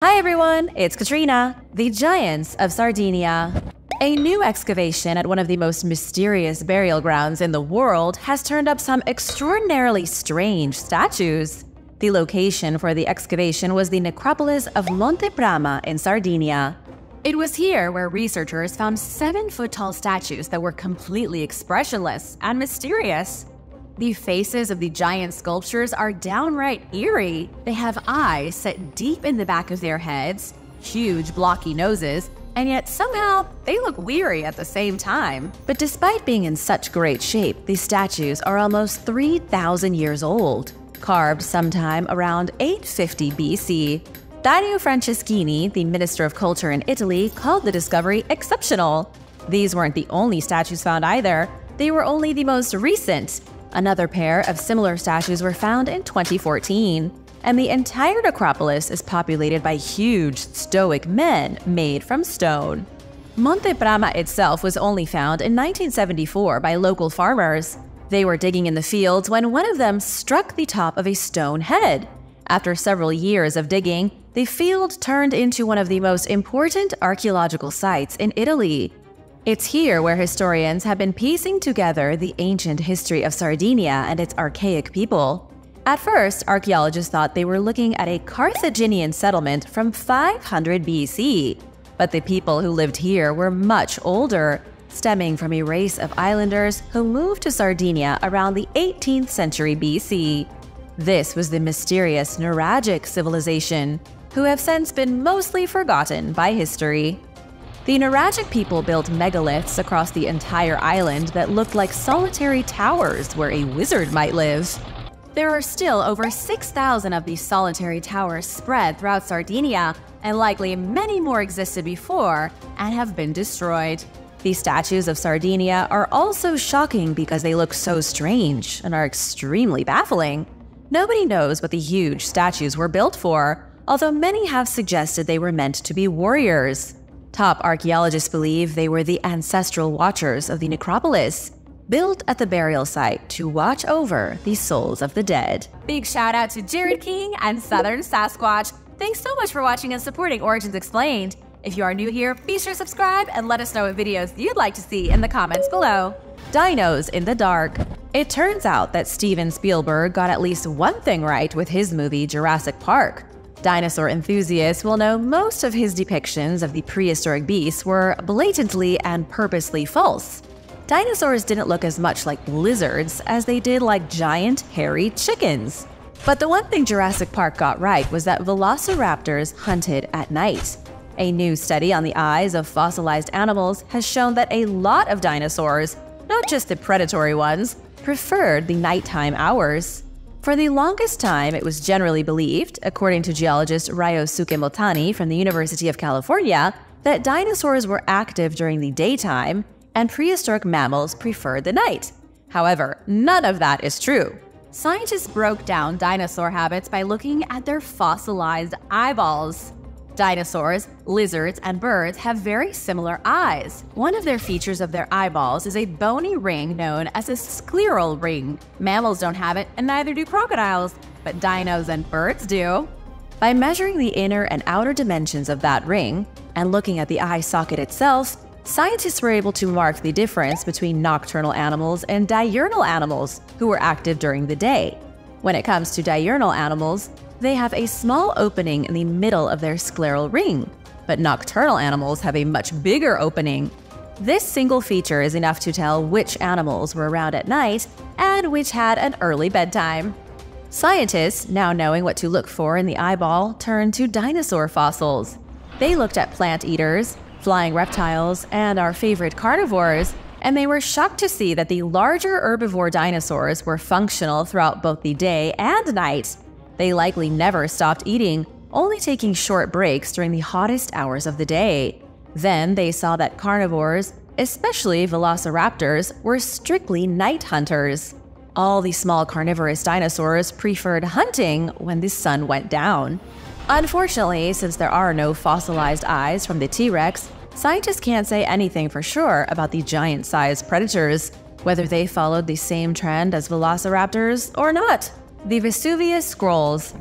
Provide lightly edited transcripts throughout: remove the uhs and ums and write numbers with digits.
Hi everyone, it's Katrina, the Giants of Sardinia. A new excavation at one of the most mysterious burial grounds in the world has turned up some extraordinarily strange statues. The location for the excavation was the Necropolis of Monte Brama in Sardinia. It was here where researchers found 7-foot-tall statues that were completely expressionless and mysterious. The faces of the giant sculptures are downright eerie. They have eyes set deep in the back of their heads, huge blocky noses, and yet somehow they look weary at the same time. But despite being in such great shape, these statues are almost 3,000 years old, carved sometime around 850 BC. Dino Franceschini, the Minister of Culture in Italy, called the discovery exceptional. These weren't the only statues found either. They were only the most recent. Another pair of similar statues were found in 2014, and the entire necropolis is populated by huge, stoic men made from stone. Monte Brama itself was only found in 1974 by local farmers. They were digging in the fields when one of them struck the top of a stone head. After several years of digging, the field turned into one of the most important archaeological sites in Italy. It's here where historians have been piecing together the ancient history of Sardinia and its archaic people. At first, archaeologists thought they were looking at a Carthaginian settlement from 500 BC. But the people who lived here were much older, stemming from a race of islanders who moved to Sardinia around the 18th century BC. This was the mysterious Nuragic civilization, who have since been mostly forgotten by history. The Nuragic people built megaliths across the entire island that looked like solitary towers where a wizard might live. There are still over 6,000 of these solitary towers spread throughout Sardinia, and likely many more existed before and have been destroyed. The statues of Sardinia are also shocking because they look so strange and are extremely baffling. Nobody knows what the huge statues were built for, although many have suggested they were meant to be warriors. Top archaeologists believe they were the ancestral watchers of the necropolis, built at the burial site to watch over the souls of the dead. Big shout out to Jared King and Southern Sasquatch. Thanks so much for watching and supporting Origins Explained. If you are new here, be sure to subscribe and let us know what videos you'd like to see in the comments below. Dinos in the dark. It turns out that Steven Spielberg got at least one thing right with his movie Jurassic Park. Dinosaur enthusiasts will know most of his depictions of the prehistoric beasts were blatantly and purposely false. Dinosaurs didn't look as much like lizards as they did like giant, hairy chickens. But the one thing Jurassic Park got right was that velociraptors hunted at night. A new study on the eyes of fossilized animals has shown that a lot of dinosaurs, not just the predatory ones, preferred the nighttime hours. For the longest time, it was generally believed, according to geologist Ryosuke Motani from the University of California, that dinosaurs were active during the daytime and prehistoric mammals preferred the night. However, none of that is true. Scientists broke down dinosaur habits by looking at their fossilized eyeballs. Dinosaurs, lizards, and birds have very similar eyes. One of their features of their eyeballs is a bony ring known as a scleral ring. Mammals don't have it, and neither do crocodiles, but dinos and birds do. By measuring the inner and outer dimensions of that ring, and looking at the eye socket itself, scientists were able to mark the difference between nocturnal animals and diurnal animals who were active during the day. When it comes to diurnal animals, they have a small opening in the middle of their scleral ring, but nocturnal animals have a much bigger opening. This single feature is enough to tell which animals were around at night and which had an early bedtime. Scientists, now knowing what to look for in the eyeball, turned to dinosaur fossils. They looked at plant eaters, flying reptiles, and our favorite carnivores, and they were shocked to see that the larger herbivore dinosaurs were functional throughout both the day and night. They likely never stopped eating, only taking short breaks during the hottest hours of the day. Then they saw that carnivores, especially velociraptors, were strictly night hunters. All the small carnivorous dinosaurs preferred hunting when the sun went down. Unfortunately, since there are no fossilized eyes from the T-Rex, scientists can't say anything for sure about the giant-sized predators, whether they followed the same trend as velociraptors or not. The Vulia Scrolls.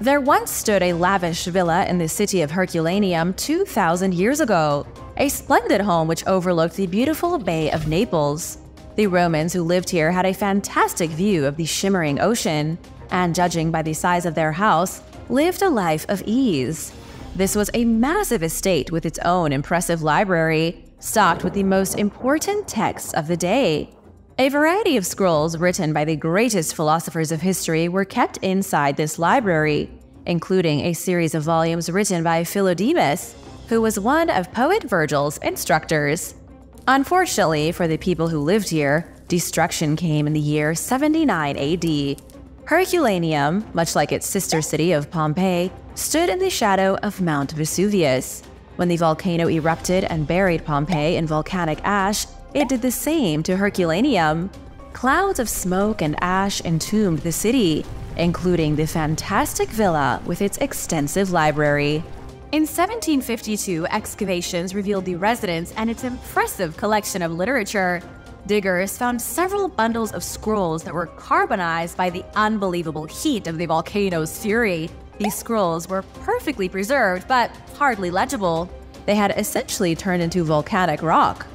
There once stood a lavish villa in the city of Herculaneum 2,000 years ago, a splendid home which overlooked the beautiful Bay of Naples. The Romans who lived here had a fantastic view of the shimmering ocean, and judging by the size of their house, lived a life of ease. This was a massive estate with its own impressive library, stocked with the most important texts of the day. A variety of scrolls written by the greatest philosophers of history were kept inside this library, including a series of volumes written by Philodemus, who was one of poet Virgil's instructors. Unfortunately for the people who lived here, destruction came in the year 79 AD. Herculaneum, much like its sister city of Pompeii, stood in the shadow of Mount Vesuvius. When the volcano erupted and buried Pompeii in volcanic ash, it did the same to Herculaneum. Clouds of smoke and ash entombed the city, including the fantastic villa with its extensive library. In 1752, excavations revealed the residence and its impressive collection of literature. Diggers found several bundles of scrolls that were carbonized by the unbelievable heat of the volcano's fury. These scrolls were perfectly preserved, but hardly legible. They had essentially turned into volcanic rock.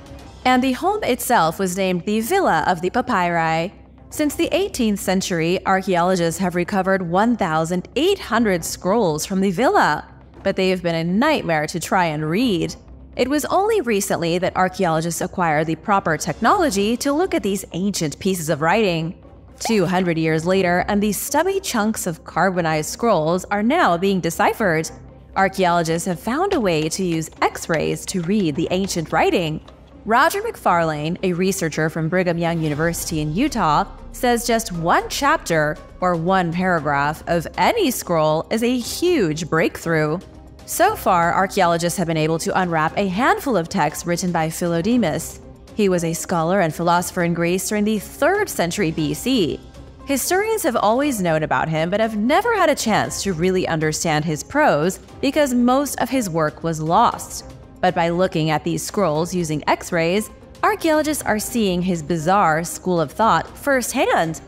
And the home itself was named the Villa of the Papyri. Since the 18th century, archaeologists have recovered 1,800 scrolls from the villa, but they have been a nightmare to try and read. It was only recently that archaeologists acquired the proper technology to look at these ancient pieces of writing. 200 years later, and these stubby chunks of carbonized scrolls are now being deciphered. Archaeologists have found a way to use X-rays to read the ancient writing. Roger McFarlane, a researcher from Brigham Young University in Utah, says just one chapter or one paragraph of any scroll is a huge breakthrough. So far, archaeologists have been able to unwrap a handful of texts written by Philodemus. He was a scholar and philosopher in Greece during the 3rd century BC. Historians have always known about him but have never had a chance to really understand his prose because most of his work was lost. But by looking at these scrolls using X-rays, archaeologists are seeing his bizarre school of thought firsthand.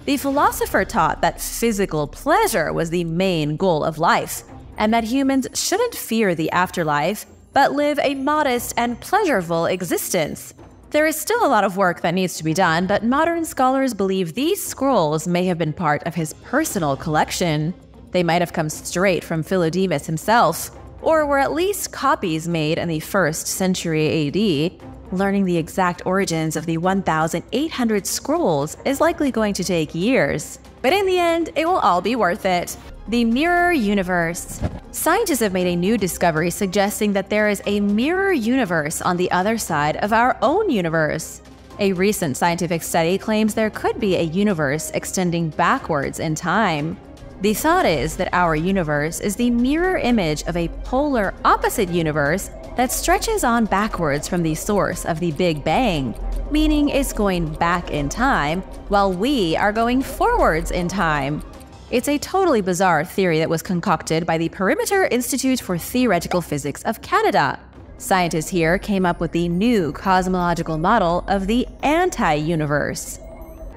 The philosopher taught that physical pleasure was the main goal of life, and that humans shouldn't fear the afterlife, but live a modest and pleasurable existence. There is still a lot of work that needs to be done, but modern scholars believe these scrolls may have been part of his personal collection. They might have come straight from Philodemus himself, or were at least copies made in the 1st century AD. Learning the exact origins of the 1,800 scrolls is likely going to take years. But in the end, it will all be worth it. The Mirror Universe. Scientists have made a new discovery suggesting that there is a mirror universe on the other side of our own universe. A recent scientific study claims there could be a universe extending backwards in time. The thought is that our universe is the mirror image of a polar opposite universe that stretches on backwards from the source of the Big Bang, meaning it's going back in time while we are going forwards in time. It's a totally bizarre theory that was concocted by the Perimeter Institute for Theoretical Physics of Canada. Scientists here came up with the new cosmological model of the anti-universe.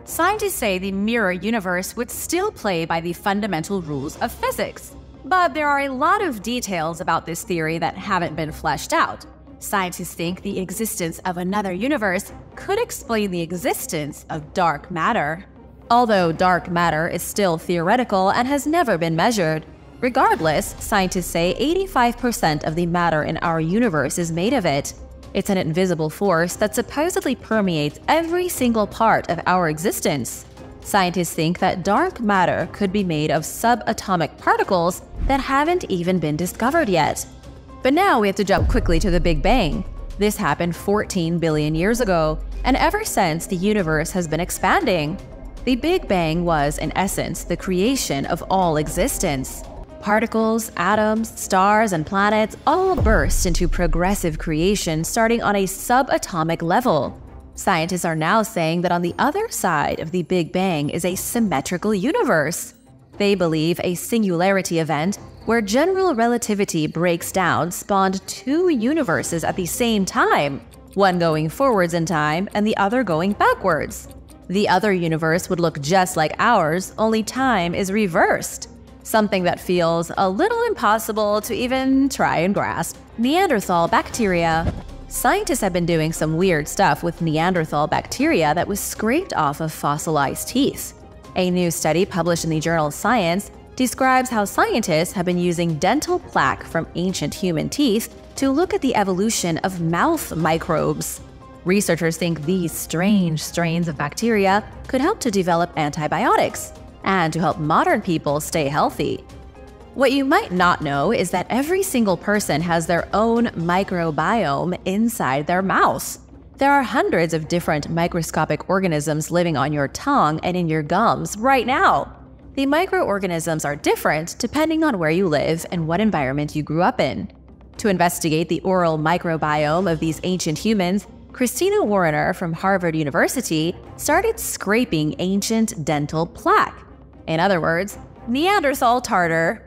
Scientists say the mirror universe would still play by the fundamental rules of physics. But there are a lot of details about this theory that haven't been fleshed out. Scientists think the existence of another universe could explain the existence of dark matter. Although dark matter is still theoretical and has never been measured, regardless, scientists say 85% of the matter in our universe is made of it. It's an invisible force that supposedly permeates every single part of our existence. Scientists think that dark matter could be made of subatomic particles that haven't even been discovered yet. But now we have to jump quickly to the Big Bang. This happened 14 billion years ago, and ever since the universe has been expanding. The Big Bang was, in essence, the creation of all existence. Particles, atoms, stars, and planets all burst into progressive creation starting on a subatomic level. Scientists are now saying that on the other side of the Big Bang is a symmetrical universe. They believe a singularity event where general relativity breaks down spawned two universes at the same time, one going forwards in time and the other going backwards. The other universe would look just like ours, only time is reversed. something that feels a little impossible to even try and grasp. Neanderthal bacteria. Scientists have been doing some weird stuff with Neanderthal bacteria that was scraped off of fossilized teeth. A new study published in the journal Science describes how scientists have been using dental plaque from ancient human teeth to look at the evolution of mouth microbes. Researchers think these strange strains of bacteria could help to develop antibiotics and to help modern people stay healthy. What you might not know is that every single person has their own microbiome inside their mouth. There are hundreds of different microscopic organisms living on your tongue and in your gums right now. The microorganisms are different depending on where you live and what environment you grew up in. To investigate the oral microbiome of these ancient humans, Christina Warner from Harvard University started scraping ancient dental plaque. In other words, Neanderthal tartar.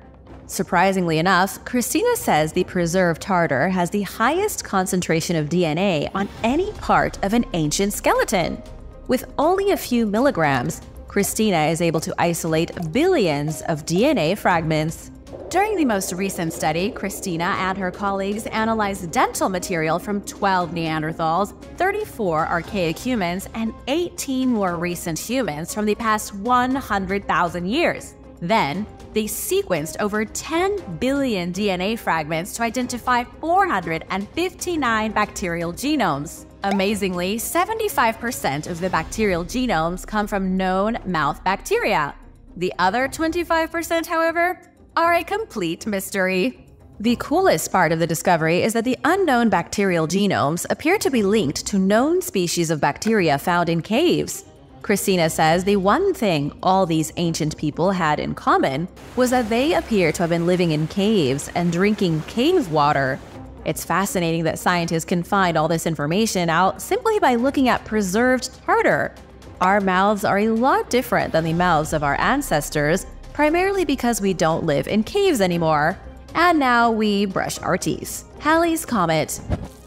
Surprisingly enough, Christina says the preserved tartar has the highest concentration of DNA on any part of an ancient skeleton. With only a few milligrams, Christina is able to isolate billions of DNA fragments. During the most recent study, Christina and her colleagues analyzed dental material from 12 Neanderthals, 34 archaic humans, and 18 more recent humans from the past 100,000 years. Then, they sequenced over 10 billion DNA fragments to identify 459 bacterial genomes. Amazingly, 75% of the bacterial genomes come from known mouth bacteria. The other 25%, however, are a complete mystery. The coolest part of the discovery is that the unknown bacterial genomes appear to be linked to known species of bacteria found in caves. Christina says the one thing all these ancient people had in common was that they appear to have been living in caves and drinking cave water. It's fascinating that scientists can find all this information out simply by looking at preserved tartar. Our mouths are a lot different than the mouths of our ancestors, primarily because we don't live in caves anymore. And now we brush our teeth. Halley's Comet.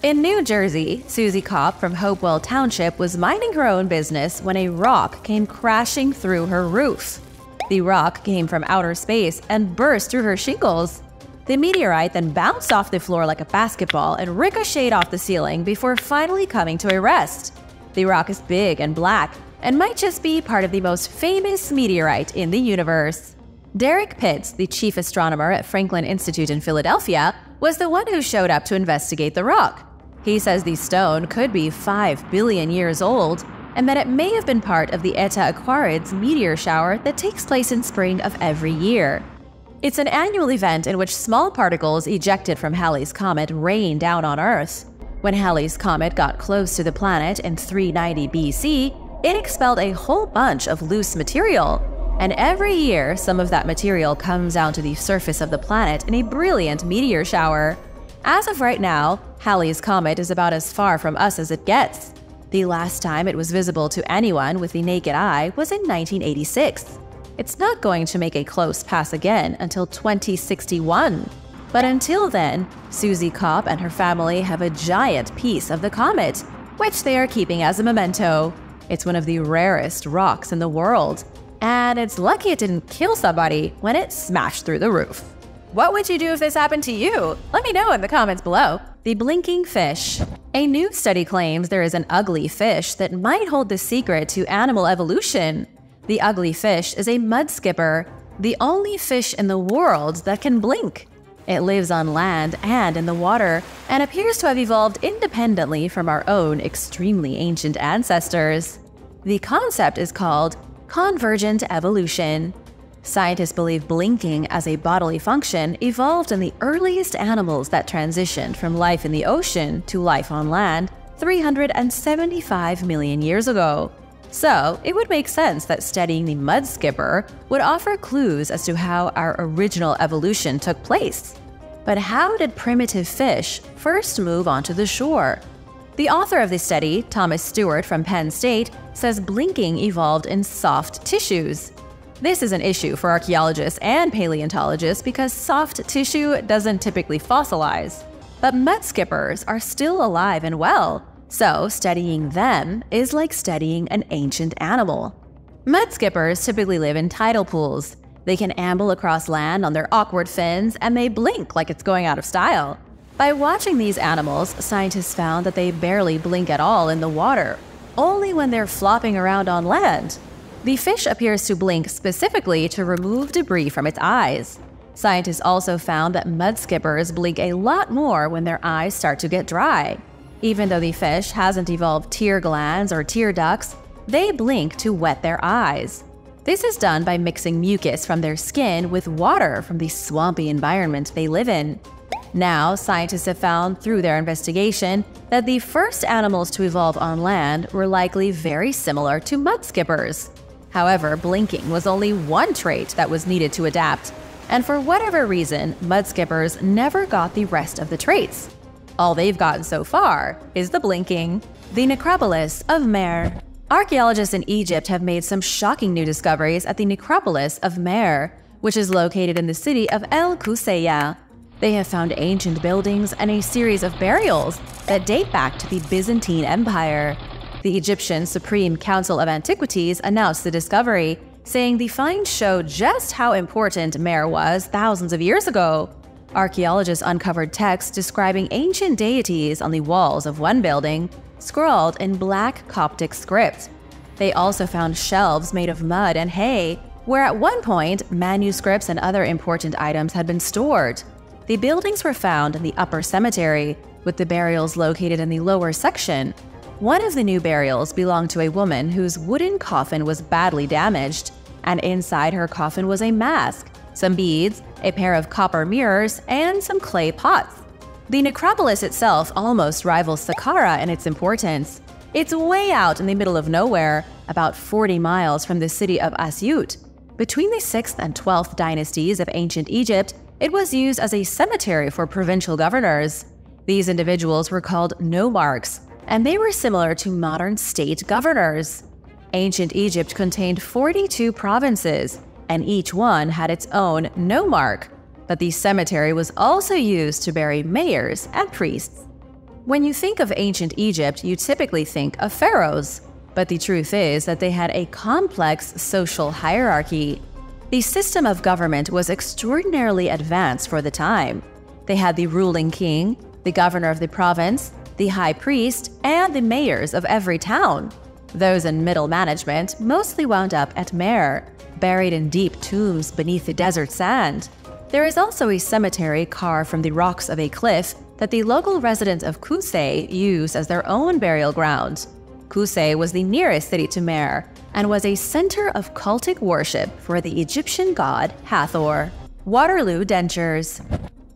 In New Jersey, Susie Kopp from Hopewell Township was minding her own business when a rock came crashing through her roof. The rock came from outer space and burst through her shingles. The meteorite then bounced off the floor like a basketball and ricocheted off the ceiling before finally coming to a rest. The rock is big and black and might just be part of the most famous meteorite in the universe. Derek Pitts, the chief astronomer at Franklin Institute in Philadelphia, was the one who showed up to investigate the rock. He says the stone could be 5 billion years old and that it may have been part of the Eta Aquarids meteor shower that takes place in spring of every year. It's an annual event in which small particles ejected from Halley's Comet rain down on Earth. When Halley's Comet got close to the planet in 390 BC, it expelled a whole bunch of loose material. And every year, some of that material comes down to the surface of the planet in a brilliant meteor shower. As of right now, Halley's Comet is about as far from us as it gets. The last time it was visible to anyone with the naked eye was in 1986. It's not going to make a close pass again until 2061. But until then, Susie Kopp and her family have a giant piece of the comet, which they are keeping as a memento. It's one of the rarest rocks in the world, and it's lucky it didn't kill somebody when it smashed through the roof. What would you do if this happened to you? Let me know in the comments below. The blinking fish. A new study claims there is an ugly fish that might hold the secret to animal evolution. The ugly fish is a mud skipper, the only fish in the world that can blink. It lives on land and in the water, and appears to have evolved independently from our own extremely ancient ancestors. The concept is called convergent evolution. Scientists believe blinking as a bodily function evolved in the earliest animals that transitioned from life in the ocean to life on land 375 million years ago. So, it would make sense that studying the mud skipper would offer clues as to how our original evolution took place. But how did primitive fish first move onto the shore? The author of this study, Thomas Stewart from Penn State, says blinking evolved in soft tissues. This is an issue for archaeologists and paleontologists because soft tissue doesn't typically fossilize. But mud skippers are still alive and well, so studying them is like studying an ancient animal. Mud skippers typically live in tidal pools. They can amble across land on their awkward fins, and they blink like it's going out of style. By watching these animals, scientists found that they barely blink at all in the water, only when they're flopping around on land. The fish appears to blink specifically to remove debris from its eyes. Scientists also found that mudskippers blink a lot more when their eyes start to get dry. Even though the fish hasn't evolved tear glands or tear ducts, they blink to wet their eyes. This is done by mixing mucus from their skin with water from the swampy environment they live in. Now, scientists have found through their investigation that the first animals to evolve on land were likely very similar to mudskippers. However, blinking was only one trait that was needed to adapt, and for whatever reason, mudskippers never got the rest of the traits. All they've gotten so far is the blinking. The Necropolis of May. Archaeologists in Egypt have made some shocking new discoveries at the Necropolis of May, which is located in the city of El Qusayya. They have found ancient buildings and a series of burials that date back to the Byzantine Empire. The Egyptian Supreme Council of Antiquities announced the discovery, saying the finds show just how important May was thousands of years ago. Archaeologists uncovered texts describing ancient deities on the walls of one building, scrawled in Black Coptic script. They also found shelves made of mud and hay, where at one point manuscripts and other important items had been stored. The buildings were found in the upper cemetery, with the burials located in the lower section. One of the new burials belonged to a woman whose wooden coffin was badly damaged, and inside her coffin was a mask, some beads, a pair of copper mirrors, and some clay pots. The necropolis itself almost rivals Saqqara in its importance. It's way out in the middle of nowhere, about 40 miles from the city of Asyut. Between the 6th and 12th dynasties of ancient Egypt, it was used as a cemetery for provincial governors. These individuals were called nomarchs, and they were similar to modern state governors. Ancient Egypt contained 42 provinces, and each one had its own nomarch. But the cemetery was also used to bury mayors and priests. When you think of ancient Egypt, you typically think of pharaohs. But the truth is that they had a complex social hierarchy. The system of government was extraordinarily advanced for the time. They had the ruling king, the governor of the province, the high priest, and the mayors of every town. Those in middle management mostly wound up at May, buried in deep tombs beneath the desert sand. There is also a cemetery carved from the rocks of a cliff that the local residents of Qusay used as their own burial ground. Qusay was the nearest city to May and was a center of cultic worship for the Egyptian god Hathor. Waterloo Dentures.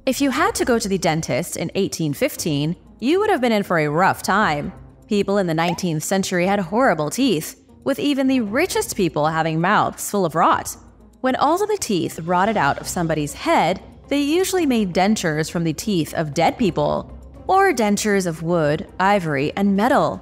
If you had to go to the dentist in 1815, you would have been in for a rough time. People in the 19th century had horrible teeth, with even the richest people having mouths full of rot. When all of the teeth rotted out of somebody's head, they usually made dentures from the teeth of dead people, or dentures of wood, ivory, and metal.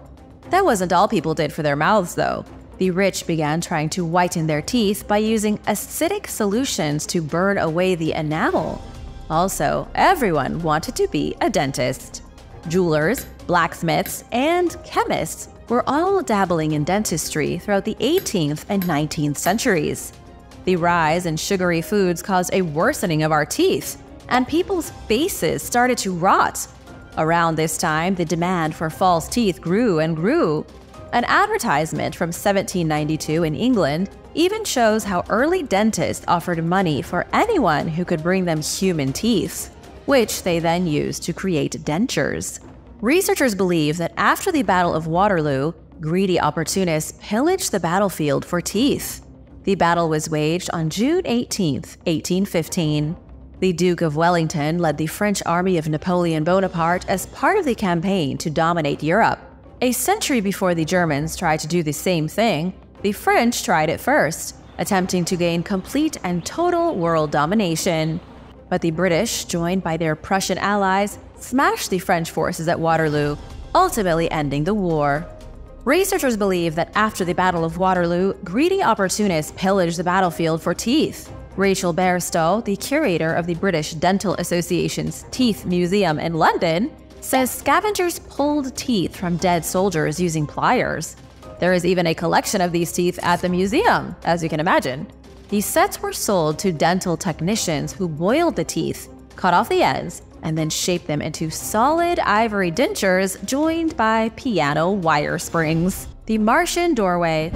That wasn't all people did for their mouths, though. The rich began trying to whiten their teeth by using acidic solutions to burn away the enamel. Also, everyone wanted to be a dentist. Jewelers, blacksmiths, and chemists were all dabbling in dentistry throughout the 18th and 19th centuries. The rise in sugary foods caused a worsening of our teeth, and people's faces started to rot. Around this time, the demand for false teeth grew and grew. An advertisement from 1792 in England even shows how early dentists offered money for anyone who could bring them human teeth, which they then used to create dentures. Researchers believe that after the Battle of Waterloo, greedy opportunists pillaged the battlefield for teeth. The battle was waged on June 18, 1815. The Duke of Wellington led the French army of Napoleon Bonaparte as part of the campaign to dominate Europe. A century before the Germans tried to do the same thing, the French tried it first, attempting to gain complete and total world domination. But the British, joined by their Prussian allies, smashed the French forces at Waterloo, ultimately ending the war. Researchers believe that after the Battle of Waterloo, greedy opportunists pillaged the battlefield for teeth. Rachel Bairstow, the curator of the British Dental Association's Teeth Museum in London, says scavengers pulled teeth from dead soldiers using pliers. There is even a collection of these teeth at the museum, as you can imagine. These sets were sold to dental technicians who boiled the teeth, cut off the ends, and then shaped them into solid ivory dentures joined by piano wire springs. The Martian doorway.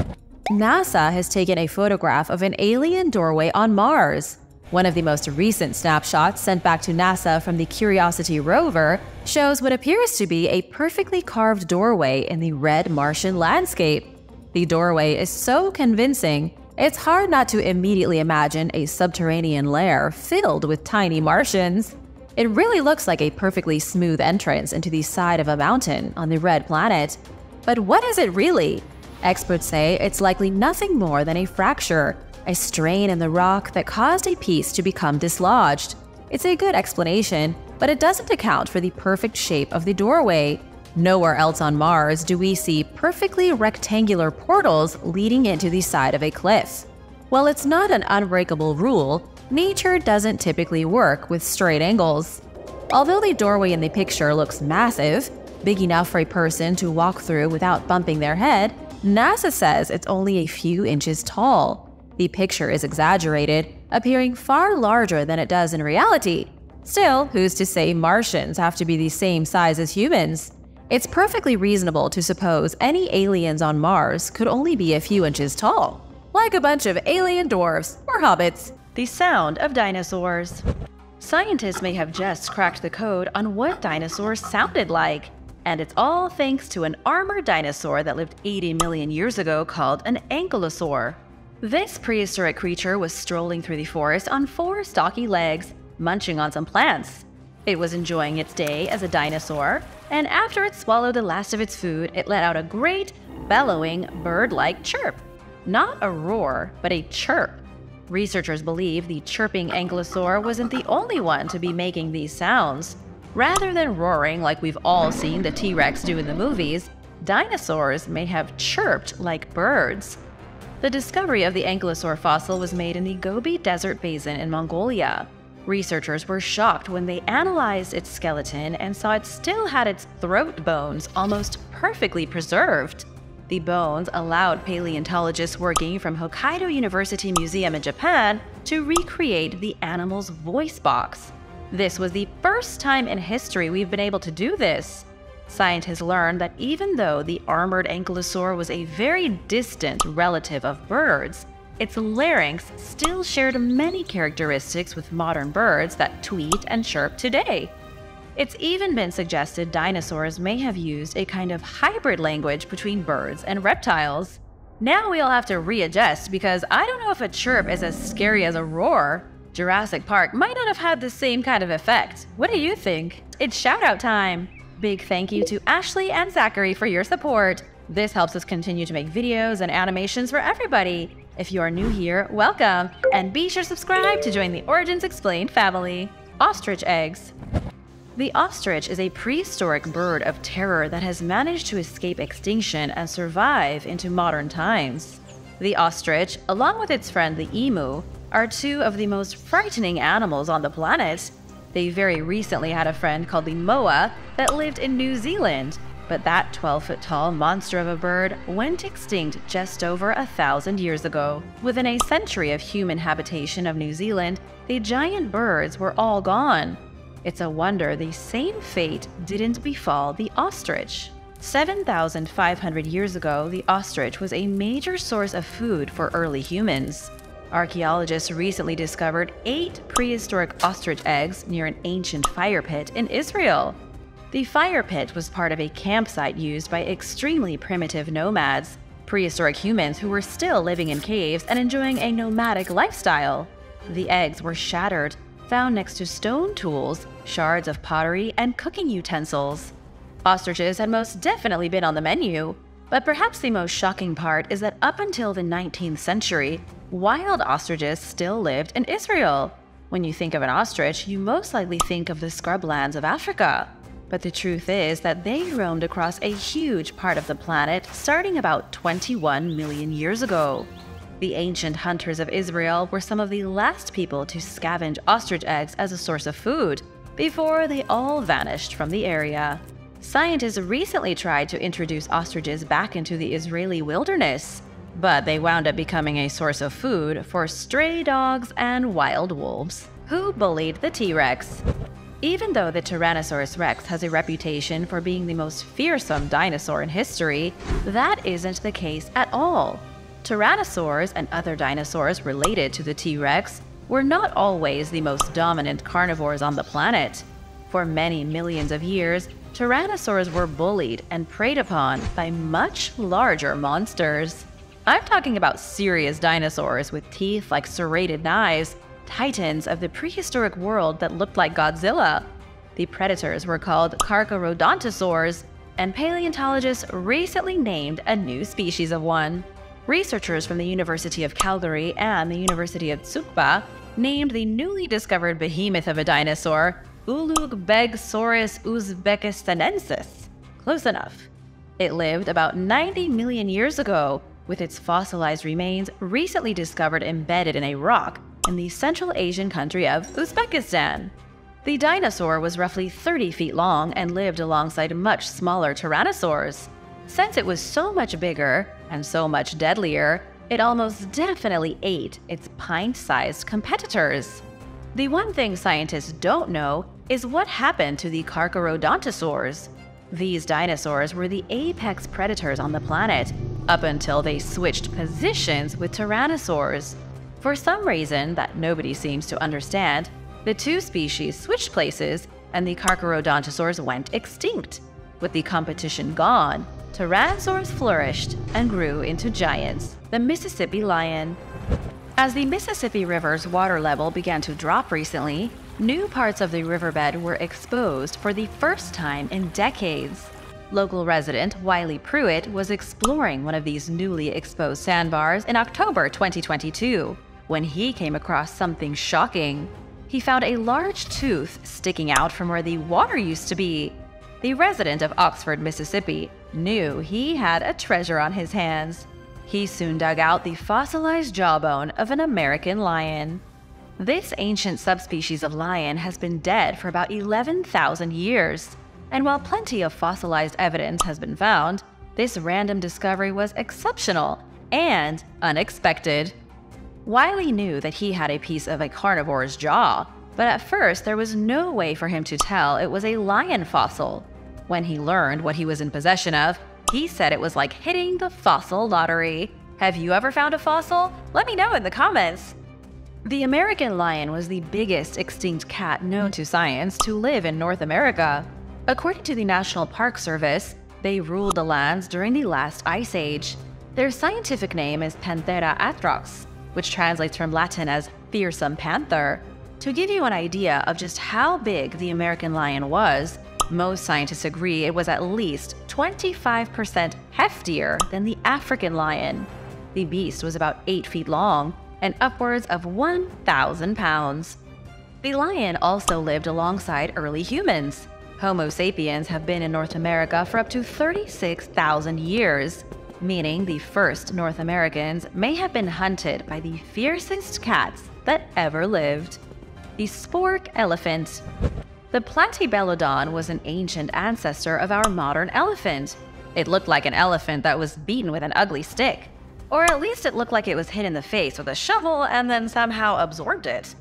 NASA has taken a photograph of an alien doorway on Mars. One of the most recent snapshots sent back to NASA from the Curiosity rover shows what appears to be a perfectly carved doorway in the red Martian landscape. The doorway is so convincing, it's hard not to immediately imagine a subterranean lair filled with tiny Martians. It really looks like a perfectly smooth entrance into the side of a mountain on the red planet. But what is it really? Experts say it's likely nothing more than a fracture, a strain in the rock that caused a piece to become dislodged. It's a good explanation, but it doesn't account for the perfect shape of the doorway. Nowhere else on Mars do we see perfectly rectangular portals leading into the side of a cliff. While it's not an unbreakable rule, nature doesn't typically work with straight angles. Although the doorway in the picture looks massive, big enough for a person to walk through without bumping their head, NASA says it's only a few inches tall. The picture is exaggerated, appearing far larger than it does in reality. Still, who's to say Martians have to be the same size as humans? It's perfectly reasonable to suppose any aliens on Mars could only be a few inches tall, like a bunch of alien dwarfs or hobbits. The sound of dinosaurs. Scientists may have just cracked the code on what dinosaurs sounded like. And it's all thanks to an armored dinosaur that lived 80 million years ago called an ankylosaur. This prehistoric creature was strolling through the forest on 4 stocky legs, munching on some plants. It was enjoying its day as a dinosaur, and after it swallowed the last of its food, it let out a great, bellowing, bird-like chirp. Not a roar, but a chirp. Researchers believe the chirping ankylosaur wasn't the only one to be making these sounds. Rather than roaring like we've all seen the T-Rex do in the movies, dinosaurs may have chirped like birds. The discovery of the ankylosaur fossil was made in the Gobi Desert Basin in Mongolia. Researchers were shocked when they analyzed its skeleton and saw it still had its throat bones almost perfectly preserved. The bones allowed paleontologists working from Hokkaido University Museum in Japan to recreate the animal's voice box. This was the first time in history we've been able to do this. Scientists learned that even though the armored ankylosaur was a very distant relative of birds, its larynx still shared many characteristics with modern birds that tweet and chirp today. It's even been suggested dinosaurs may have used a kind of hybrid language between birds and reptiles. Now we'll have to readjust because I don't know if a chirp is as scary as a roar. Jurassic Park might not have had the same kind of effect. What do you think? It's shoutout time! Big thank you to Ashley and Zachary for your support. This helps us continue to make videos and animations for everybody. If you are new here, welcome, and be sure to subscribe to join the Origins Explained family. Ostrich eggs. The ostrich is a prehistoric bird of terror that has managed to escape extinction and survive into modern times. The ostrich, along with its friend the emu, are 2 of the most frightening animals on the planet. They very recently had a friend called the moa that lived in New Zealand, but that 12-foot-tall monster of a bird went extinct just over 1,000 years ago. Within a century of human habitation of New Zealand, the giant birds were all gone. It's a wonder the same fate didn't befall the ostrich. 7,500 years ago, the ostrich was a major source of food for early humans. Archaeologists recently discovered 8 prehistoric ostrich eggs near an ancient fire pit in Israel. The fire pit was part of a campsite used by extremely primitive nomads, prehistoric humans who were still living in caves and enjoying a nomadic lifestyle. The eggs were shattered, found next to stone tools, shards of pottery, and cooking utensils. Ostriches had most definitely been on the menu, but perhaps the most shocking part is that up until the 19th century, wild ostriches still lived in Israel. When you think of an ostrich, you most likely think of the scrublands of Africa. But the truth is that they roamed across a huge part of the planet starting about 21 million years ago. The ancient hunters of Israel were some of the last people to scavenge ostrich eggs as a source of food, before they all vanished from the area. Scientists recently tried to introduce ostriches back into the Israeli wilderness. but they wound up becoming a source of food for stray dogs and wild wolves, who bullied the T-Rex. Even though the Tyrannosaurus rex has a reputation for being the most fearsome dinosaur in history, that isn't the case at all. Tyrannosaurs and other dinosaurs related to the T-Rex were not always the most dominant carnivores on the planet. For many millions of years, tyrannosaurs were bullied and preyed upon by much larger monsters. I'm talking about serious dinosaurs with teeth like serrated knives, titans of the prehistoric world that looked like Godzilla. The predators were called Carcharodontosaurs, and paleontologists recently named a new species of one. Researchers from the University of Calgary and the University of Tsukuba named the newly discovered behemoth of a dinosaur Ulugbegosaurus uzbekistanensis. Close enough. It lived about 90 million years ago, with its fossilized remains recently discovered embedded in a rock in the Central Asian country of Uzbekistan. The dinosaur was roughly 30 feet long and lived alongside much smaller tyrannosaurs. Since it was so much bigger and so much deadlier, it almost definitely ate its pint-sized competitors. The one thing scientists don't know is what happened to the Carcharodontosaurs. These dinosaurs were the apex predators on the planet, up until they switched positions with tyrannosaurs. For some reason that nobody seems to understand, the two species switched places and the Carcharodontosaurs went extinct. With the competition gone, tyrannosaurs flourished and grew into giants, the Mississippi lion. As the Mississippi River's water level began to drop recently, new parts of the riverbed were exposed for the first time in decades. Local resident Wiley Pruitt was exploring one of these newly exposed sandbars in October 2022 when he came across something shocking. He found a large tooth sticking out from where the water used to be. The resident of Oxford, Mississippi, knew he had a treasure on his hands. He soon dug out the fossilized jawbone of an American lion. This ancient subspecies of lion has been dead for about 11,000 years. And while plenty of fossilized evidence has been found, this random discovery was exceptional and unexpected. Wiley knew that he had a piece of a carnivore's jaw, but at first there was no way for him to tell it was a lion fossil. When he learned what he was in possession of, he said it was like hitting the fossil lottery. Have you ever found a fossil? Let me know in the comments. The American lion was the biggest extinct cat known to science to live in North America. According to the National Park Service, they ruled the lands during the last ice age. Their scientific name is Panthera atrox, which translates from Latin as fearsome panther. To give you an idea of just how big the American lion was, most scientists agree it was at least 25% heftier than the African lion. The beast was about 8 feet long and upwards of 1,000 pounds. The lion also lived alongside early humans. Homo sapiens have been in North America for up to 36,000 years, meaning the first North Americans may have been hunted by the fiercest cats that ever lived. The Spork Elephant. The Platybelodon was an ancient ancestor of our modern elephant. It looked like an elephant that was beaten with an ugly stick. Or at least it looked like it was hit in the face with a shovel and then somehow absorbed it.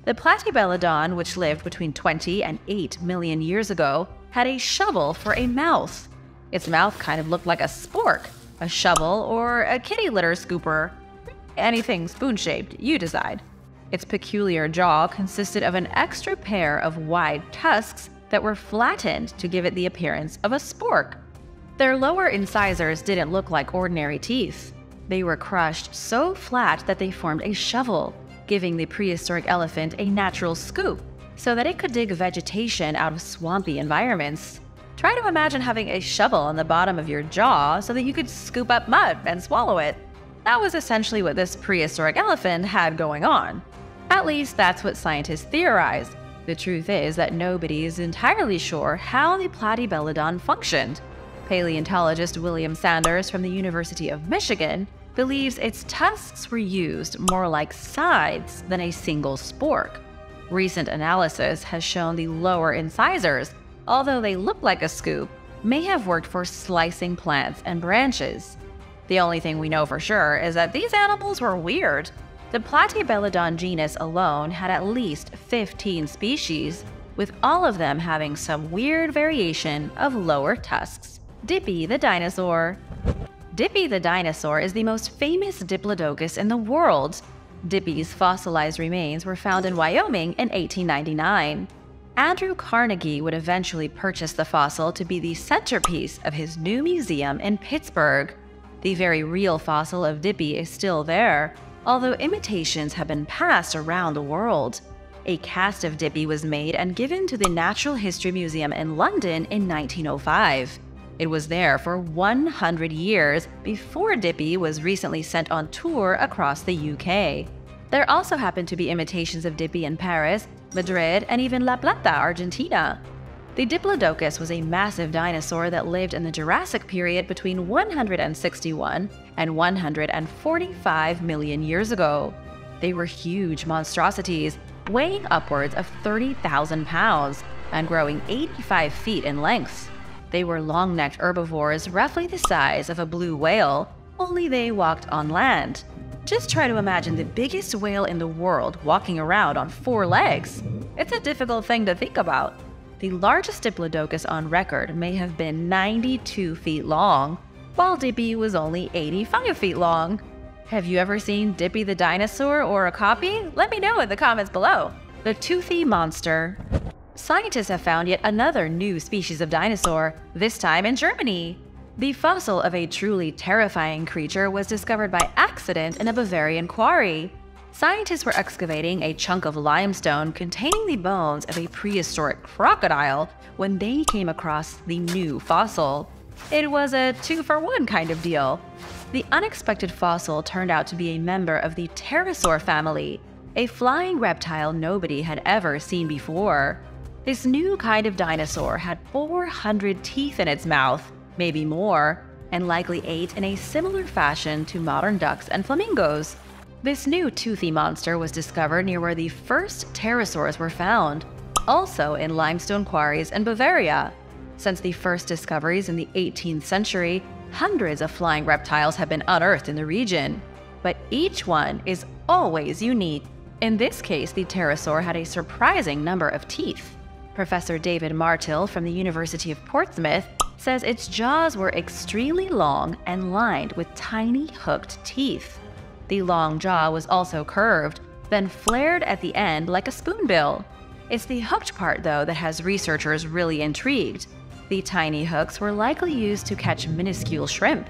The Platybelodon, which lived between 20 and 8 million years ago, had a shovel for a mouth. Its mouth kind of looked like a spork, a shovel, or a kitty litter scooper. Anything spoon-shaped, you decide. Its peculiar jaw consisted of an extra pair of wide tusks that were flattened to give it the appearance of a spork. Their lower incisors didn't look like ordinary teeth. They were crushed so flat that they formed a shovel, giving the prehistoric elephant a natural scoop so that it could dig vegetation out of swampy environments. Try to imagine having a shovel on the bottom of your jaw so that you could scoop up mud and swallow it. That was essentially what this prehistoric elephant had going on. At least that's what scientists theorized. The truth is that nobody is entirely sure how the Platybelodon functioned. Paleontologist William Sanders from the University of Michigan believes its tusks were used more like sides than a single spork. Recent analysis has shown the lower incisors, although they look like a scoop, may have worked for slicing plants and branches. The only thing we know for sure is that these animals were weird. The Platybelodon genus alone had at least 15 species, with all of them having some weird variation of lower tusks. Dippy the dinosaur. Dippy the dinosaur is the most famous Diplodocus in the world. Dippy's fossilized remains were found in Wyoming in 1899. Andrew Carnegie would eventually purchase the fossil to be the centerpiece of his new museum in Pittsburgh. The very real fossil of Dippy is still there, although imitations have been passed around the world. A cast of Dippy was made and given to the Natural History Museum in London in 1905. It was there for 100 years before Dippy was recently sent on tour across the UK. There also happened to be imitations of Dippy in Paris, Madrid, and even La Plata, Argentina. The Diplodocus was a massive dinosaur that lived in the Jurassic period between 161 and 145 million years ago. They were huge monstrosities, weighing upwards of 30,000 pounds and growing 85 feet in length. They were long-necked herbivores roughly the size of a blue whale, only they walked on land. Just try to imagine the biggest whale in the world walking around on 4 legs. It's a difficult thing to think about. The largest Diplodocus on record may have been 92 feet long, while Dippy was only 85 feet long. Have you ever seen Dippy the dinosaur or a copy? Let me know in the comments below. The Toothy Monster. Scientists have found yet another new species of dinosaur, this time in Germany. The fossil of a truly terrifying creature was discovered by accident in a Bavarian quarry. Scientists were excavating a chunk of limestone containing the bones of a prehistoric crocodile when they came across the new fossil. It was a 2-for-1 kind of deal. The unexpected fossil turned out to be a member of the pterosaur family, a flying reptile nobody had ever seen before. This new kind of dinosaur had 400 teeth in its mouth, maybe more, and likely ate in a similar fashion to modern ducks and flamingos. This new toothy monster was discovered near where the first pterosaurs were found, also in limestone quarries in Bavaria. Since the first discoveries in the 18th century, hundreds of flying reptiles have been unearthed in the region, but each one is always unique. In this case, the pterosaur had a surprising number of teeth. Professor David Martill from the University of Portsmouth says its jaws were extremely long and lined with tiny hooked teeth. The long jaw was also curved, then flared at the end like a spoonbill. It's the hooked part, though, that has researchers really intrigued. The tiny hooks were likely used to catch minuscule shrimp.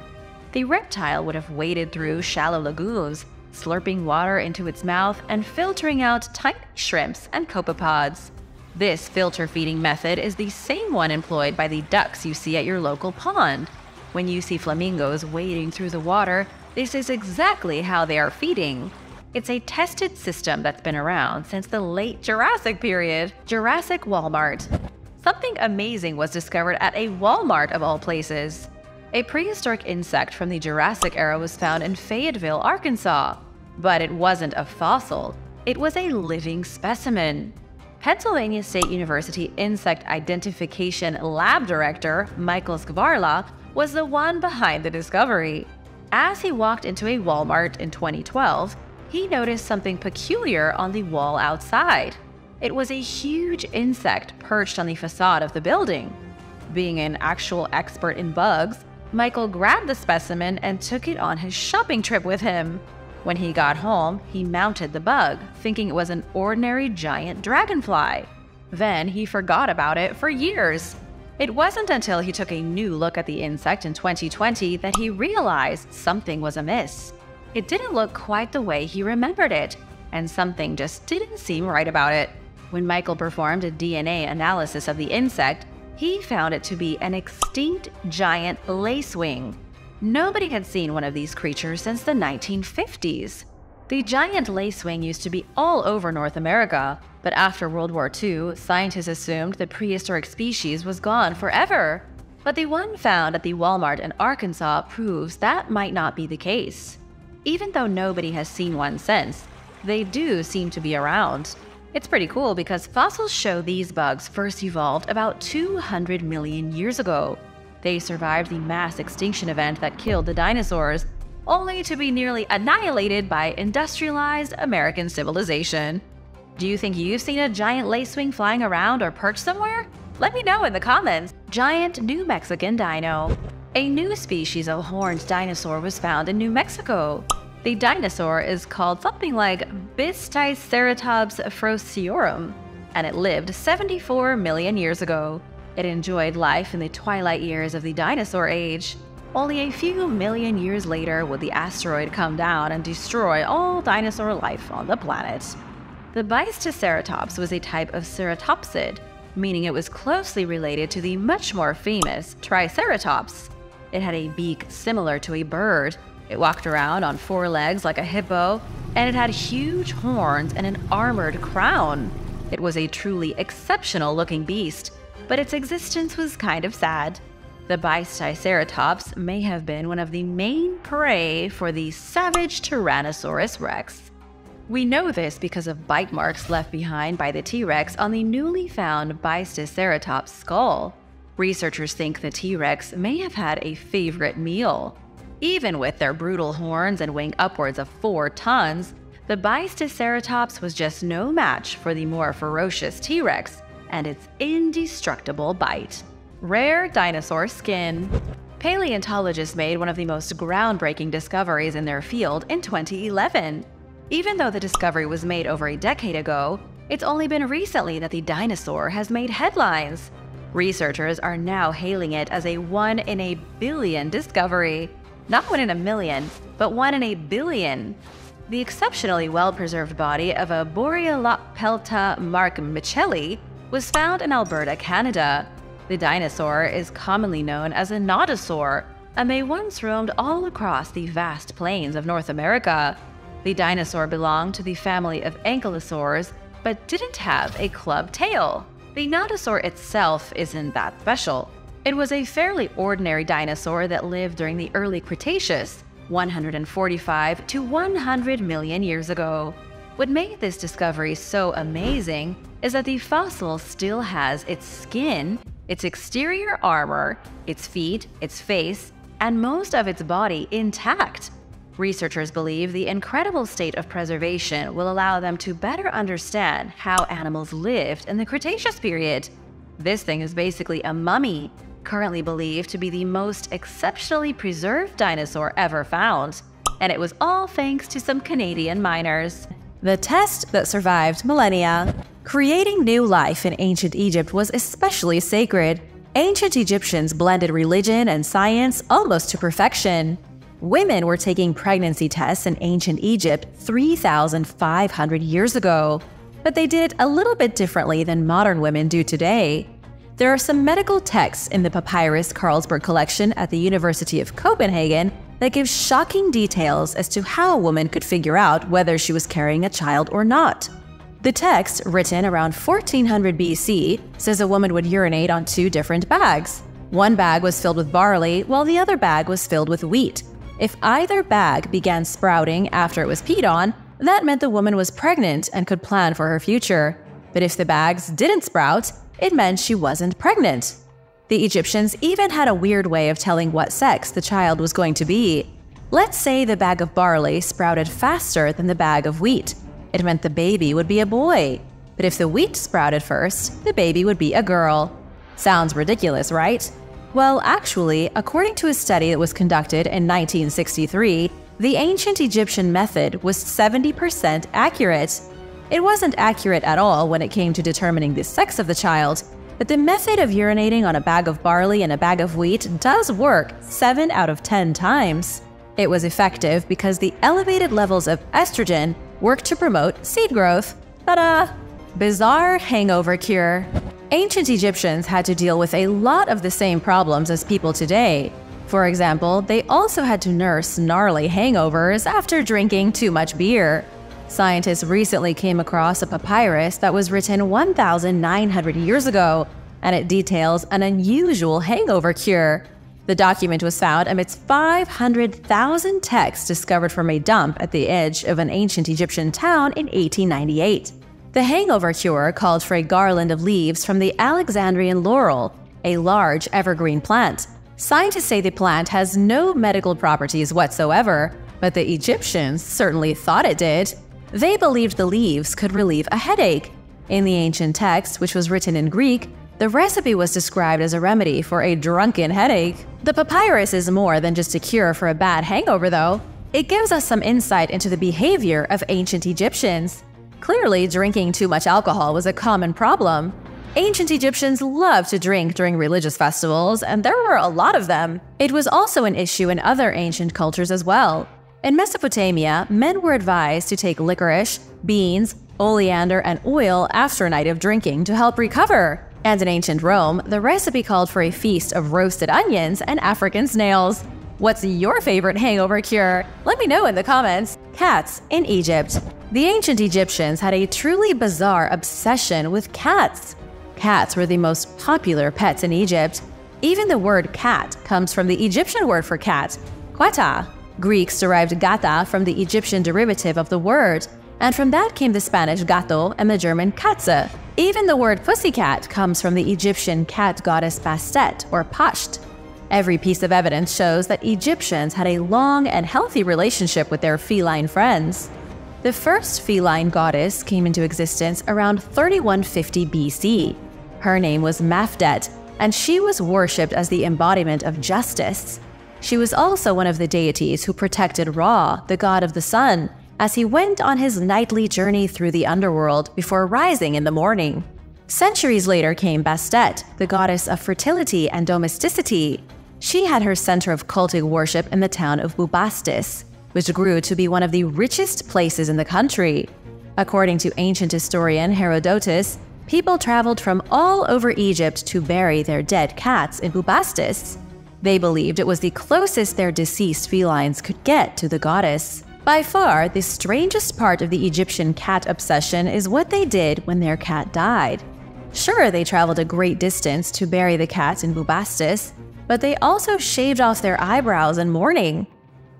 The reptile would have waded through shallow lagoons, slurping water into its mouth and filtering out tiny shrimps and copepods. This filter feeding method is the same one employed by the ducks you see at your local pond. When you see flamingos wading through the water, this is exactly how they are feeding. It's a tested system that's been around since the late Jurassic period. Jurassic Walmart. Something amazing was discovered at a Walmart of all places. A prehistoric insect from the Jurassic era was found in Fayetteville, Arkansas. But it wasn't a fossil, it was a living specimen. Pennsylvania State University Insect Identification Lab Director Michael Skvarla was the one behind the discovery. As he walked into a Walmart in 2012, he noticed something peculiar on the wall outside. It was a huge insect perched on the facade of the building. Being an actual expert in bugs, Michael grabbed the specimen and took it on his shopping trip with him. When he got home, he mounted the bug, thinking it was an ordinary giant dragonfly. Then he forgot about it for years. It wasn't until he took a new look at the insect in 2020 that he realized something was amiss. It didn't look quite the way he remembered it, and something just didn't seem right about it. When Michael performed a DNA analysis of the insect, he found it to be an extinct giant lacewing. Nobody had seen one of these creatures since the 1950s. The giant lacewing used to be all over North America, but after World War II, scientists assumed the prehistoric species was gone forever. But the one found at the Walmart in Arkansas proves that might not be the case. Even though nobody has seen one since, they do seem to be around. It's pretty cool because fossils show these bugs first evolved about 200 million years ago. They survived the mass extinction event that killed the dinosaurs, only to be nearly annihilated by industrialized American civilization. Do you think you've seen a giant lacewing flying around or perched somewhere? Let me know in the comments. Giant New Mexican Dino. A new species of horned dinosaur was found in New Mexico. The dinosaur is called something like Bisticeratops frociorum, and it lived 74 million years ago. It enjoyed life in the twilight years of the dinosaur age. Only a few million years later would the asteroid come down and destroy all dinosaur life on the planet. The Bisticeratops was a type of ceratopsid, meaning it was closely related to the much more famous Triceratops. It had a beak similar to a bird, it walked around on 4 legs like a hippo, and it had huge horns and an armored crown. It was a truly exceptional-looking beast, but its existence was kind of sad. The Bisticeratops may have been one of the main prey for the savage Tyrannosaurus rex. We know this because of bite marks left behind by the T-Rex on the newly found Bisticeratops skull. Researchers think the T-Rex may have had a favorite meal. Even with their brutal horns and weighing upwards of 4 tons, the Bisticeratops was just no match for the more ferocious T-Rex and its indestructible bite. Rare dinosaur skin. Paleontologists made one of the most groundbreaking discoveries in their field in 2011. Even though the discovery was made over a decade ago, it's only been recently that the dinosaur has made headlines. Researchers are now hailing it as a 1 in a billion discovery. Not 1 in a million, but 1 in a billion. The exceptionally well-preserved body of a Borealopelta mark-michelli was found in Alberta, Canada. The dinosaur is commonly known as a nodosaur and may once roamed all across the vast plains of North America. The dinosaur belonged to the family of ankylosaurs, but didn't have a club tail. The nodosaur itself isn't that special. It was a fairly ordinary dinosaur that lived during the early Cretaceous, 145 to 100 million years ago. What made this discovery so amazing is that the fossil still has its skin, its exterior armor, its feet, its face, and most of its body intact. Researchers believe the incredible state of preservation will allow them to better understand how animals lived in the Cretaceous period. This thing is basically a mummy, currently believed to be the most exceptionally preserved dinosaur ever found. And it was all thanks to some Canadian miners. The test that survived millennia. Creating new life in ancient Egypt was especially sacred. Ancient Egyptians blended religion and science almost to perfection. Women were taking pregnancy tests in ancient Egypt 3,500 years ago, but they did a little bit differently than modern women do today. There are some medical texts in the Papyrus Carlsberg collection at the University of Copenhagen that give shocking details as to how a woman could figure out whether she was carrying a child or not. The text, written around 1400 BC, says a woman would urinate on 2 different bags. One bag was filled with barley, while the other bag was filled with wheat. If either bag began sprouting after it was peed on, that meant the woman was pregnant and could plan for her future. But if the bags didn't sprout, it meant she wasn't pregnant. The Egyptians even had a weird way of telling what sex the child was going to be. Let's say the bag of barley sprouted faster than the bag of wheat. It meant the baby would be a boy. But if the wheat sprouted first, the baby would be a girl. Sounds ridiculous, right? Well, actually, according to a study that was conducted in 1963, the ancient Egyptian method was 70% accurate. It wasn't accurate at all when it came to determining the sex of the child, but the method of urinating on a bag of barley and a bag of wheat does work 7 out of 10 times. It was effective because the elevated levels of estrogen worked to promote seed growth. Ta-da! Bizarre hangover cure. Ancient Egyptians had to deal with a lot of the same problems as people today. For example, they also had to nurse gnarly hangovers after drinking too much beer. Scientists recently came across a papyrus that was written 1,900 years ago, and it details an unusual hangover cure. The document was found amidst 500,000 texts discovered from a dump at the edge of an ancient Egyptian town in 1898. The hangover cure called for a garland of leaves from the Alexandrian laurel, a large evergreen plant. Scientists say the plant has no medical properties whatsoever, but the Egyptians certainly thought it did. They believed the leaves could relieve a headache. In the ancient text, which was written in Greek, the recipe was described as a remedy for a drunken headache. The papyrus is more than just a cure for a bad hangover, though. It gives us some insight into the behavior of ancient Egyptians. Clearly, drinking too much alcohol was a common problem. Ancient Egyptians loved to drink during religious festivals, and there were a lot of them. It was also an issue in other ancient cultures as well. In Mesopotamia, men were advised to take licorice, beans, oleander, and oil after a night of drinking to help recover. And in ancient Rome, the recipe called for a feast of roasted onions and African snails. What's your favorite hangover cure? Let me know in the comments. Cats in Egypt. The ancient Egyptians had a truly bizarre obsession with cats. Cats were the most popular pets in Egypt. Even the word cat comes from the Egyptian word for cat, quata. Greeks derived gata from the Egyptian derivative of the word, and from that came the Spanish gato and the German Katze. Even the word pussycat comes from the Egyptian cat goddess Bastet or Pasht. Every piece of evidence shows that Egyptians had a long and healthy relationship with their feline friends. The first feline goddess came into existence around 3150 BC. Her name was Mafdet, and she was worshipped as the embodiment of justice. She was also one of the deities who protected Ra, the god of the sun, as he went on his nightly journey through the underworld before rising in the morning. Centuries later came Bastet, the goddess of fertility and domesticity. She had her center of cultic worship in the town of Bubastis, which grew to be one of the richest places in the country. According to ancient historian Herodotus, people traveled from all over Egypt to bury their dead cats in Bubastis. They believed it was the closest their deceased felines could get to the goddess. By far, the strangest part of the Egyptian cat obsession is what they did when their cat died. Sure, they traveled a great distance to bury the cats in Bubastis, but they also shaved off their eyebrows in mourning.